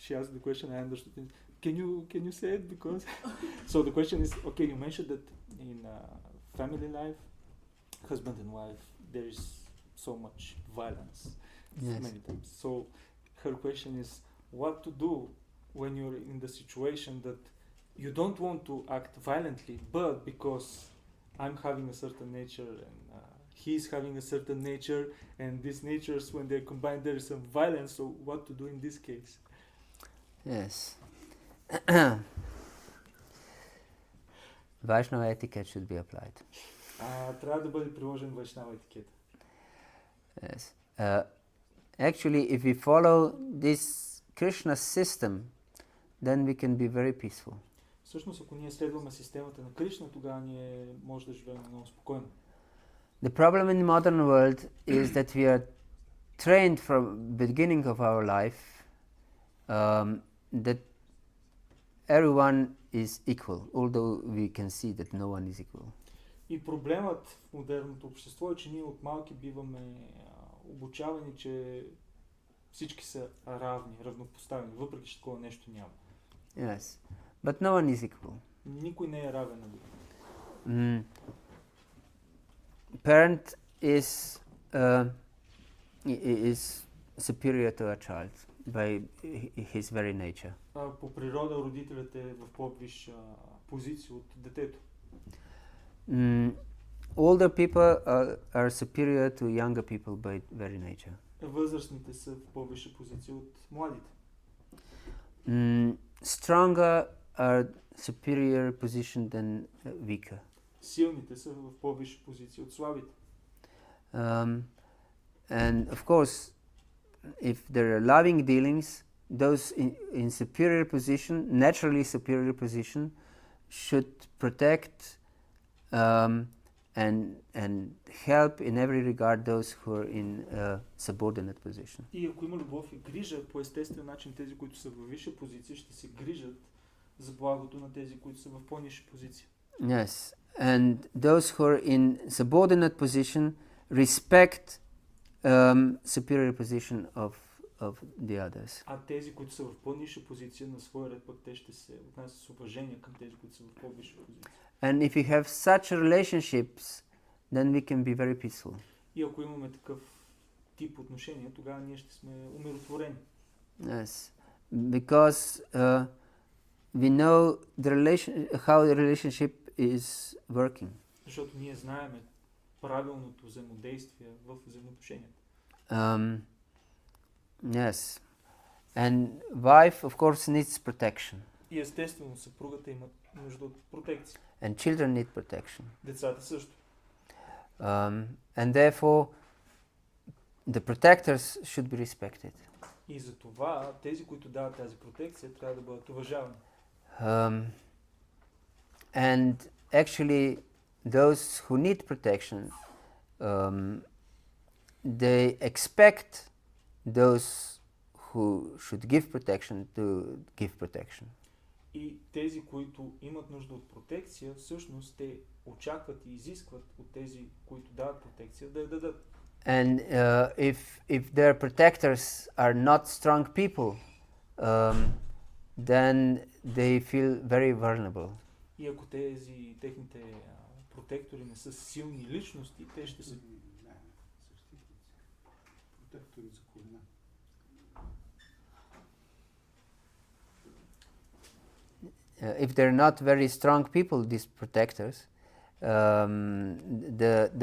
She asked the question, I understood it. Can you say it? Because... So the question is, okay, you mentioned that in family life, husband and wife, there is so much violence. Yes. Many times. So her question is, what to do when you're in the situation that you don't want to act violently, but because I'm having a certain nature and he's having a certain nature, and these natures, when they're combined, there is some violence. So what to do in this case? Yes. Vaishnava etiquette should be applied. Трябва да бъде приложен вайшнава етикет. Yes. Actually, if we follow this Krishna system, then we can be very peaceful. Всъщност, ако ние следваме системата на Кришна, тогава ние може да живеем много спокойно. The problem in the modern world is that we are trained from beginning of our life that everyone is equal, although we can see that no one is equal. И проблемът в модерното общество е, че ние от малки биваме обучавани, че всички са равни, равнопоставени, въпреки че такова нещо няма. Yes, but no one is equal. Никой не е равен на друг. Parent is superior to a child by his very nature. По природа родителят е в по-висша позиция от детето. Older people are superior to younger people by very nature. Възрастните са в по-висша позиция от младите. Stronger are superior position than weaker. Силните са в по-висша позиция от слабите. And of course, if there are loving dealings, those in superior position, naturally superior position, should protect and help in every regard those who are in subordinate position. И ако има любов и грижа, по естествен начин тези, които са във висша позиция, ще се грижат за благото на тези, които са в по-ниша позиция. Yes, and those who are in subordinate position respect superior position of the others. А тези, които са в по-ниша позиция, на своя ред пък те ще се отнасят с уважение към тези, които са в по-висша позиция. And if we have such relationships, then we can be very peaceful. И ако имаме такъв тип отношения, тогава ние ще сме умиротворени. Yes, because we know how the relationship is working. Защото ние знаеме правилното взаимодействие в взаимоотношенията. Yes, and wife of course needs protection. И естествено съпругата има нужда от протекция. And children need protection. Децата също. And therefore the protectors should be respected. И за това тези, които дават тази протекция, трябва да бъдат уважавани. And actually those who need protection, they expect those who should give protection to give protection. И тези, които имат нужда от протекция, всъщност те очакват и изискват от тези, които дават протекция, да я дадат. And if their protectors are not strong people, then they feel very vulnerable. И ако техните протектори не са силни личности, те ще се... Протектори за корена. If they're not very strong people, these protectors,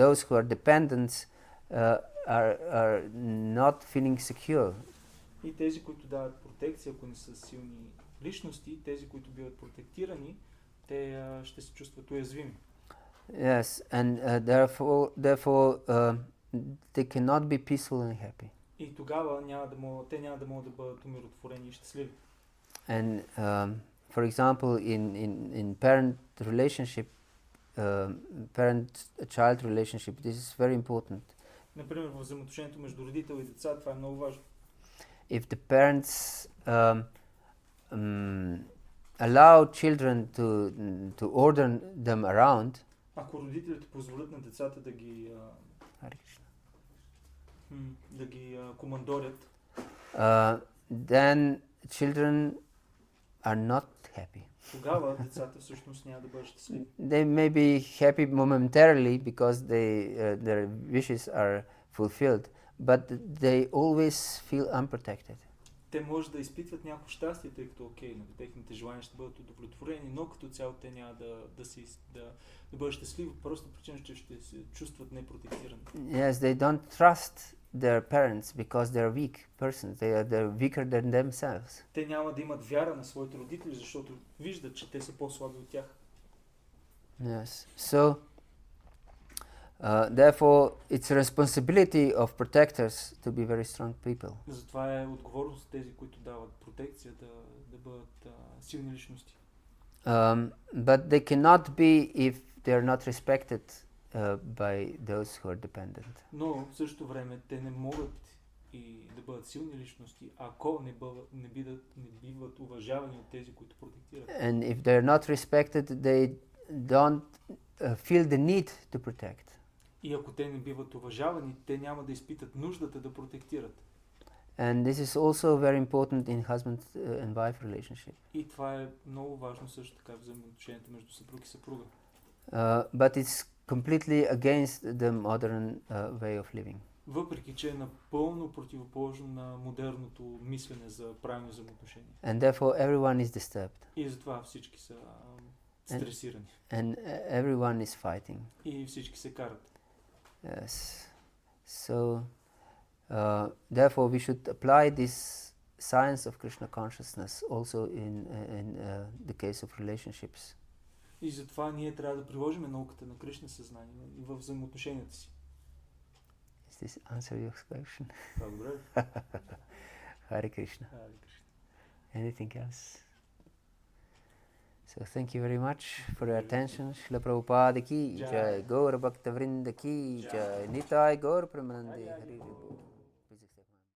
those who are dependents are not feeling secure. И тези, които дават протекция, ако не са силни личности, тези, които биват протектирани, те ще се чувстват уязвими. Yes, and therefore they cannot be peaceful and happy. И тогава те няма да могат да бъдат умиротворени и щастливи. And for example, in parent relationship, parent-child relationship, this is very important. Например, в взаимоотношението между родител и деца, това е много важно. If the parents allow children to order them around, Ако родителите позволят на децата да ги командорят, then children are not happy. Тогава децата всъщност няма да бъдат щастливи. They may be happy momentarily because their wishes are fulfilled, but they always feel unprotected. Те може да изпитват някакво щастие, тъй като техните желания ще бъдат удовлетворени, но като цяло те няма да бъдат щастливи, просто причина, че ще се чувстват непротектирани. Yes, they don't trust their parents because they're weak persons. They're weaker than themselves. Те няма да имат вяра на своите родители, защото виждат, че те са по-слаби от тях. Yes. So, therefore, it's a responsibility of protectors to be very strong people. Затова е отговорност тези, които дават протекция, да бъдат силни личности. But they cannot be if they are not respected by those who are dependent. Но в същото време те не могат и да бъдат силни личности, ако не биват уважавани от тези, които протектират. And if they are not respected, they don't feel the need to protect. И ако те не биват уважавани, те няма да изпитат нуждата да протектират. And this is also very important in husband and wife relationship. И това е много важно също така в взаимоотношението между съпруг и съпруга. But it's completely against the modern way of living. Въпреки че е напълно противоположно на модерното мислене за правилно взаимоотношение. And therefore everyone is disturbed. И затова всички са стресирани. And everyone is fighting. И всички се карат. Yes. So, therefore, we should apply this science of Krishna consciousness also in the case of relationships. И затова ние трябва да приложим науката на Кришна съзнание и в взаимоотношенията си. Does this answer your question? Това добре. Hare Krishna. Харе Кришна. Anything else? So thank you very much for your attention. Srila Prabhupada ki jai, Gaur Bhakta Vrinda ki jai, Nitai Gaur Pramanande Hari Hari Bol.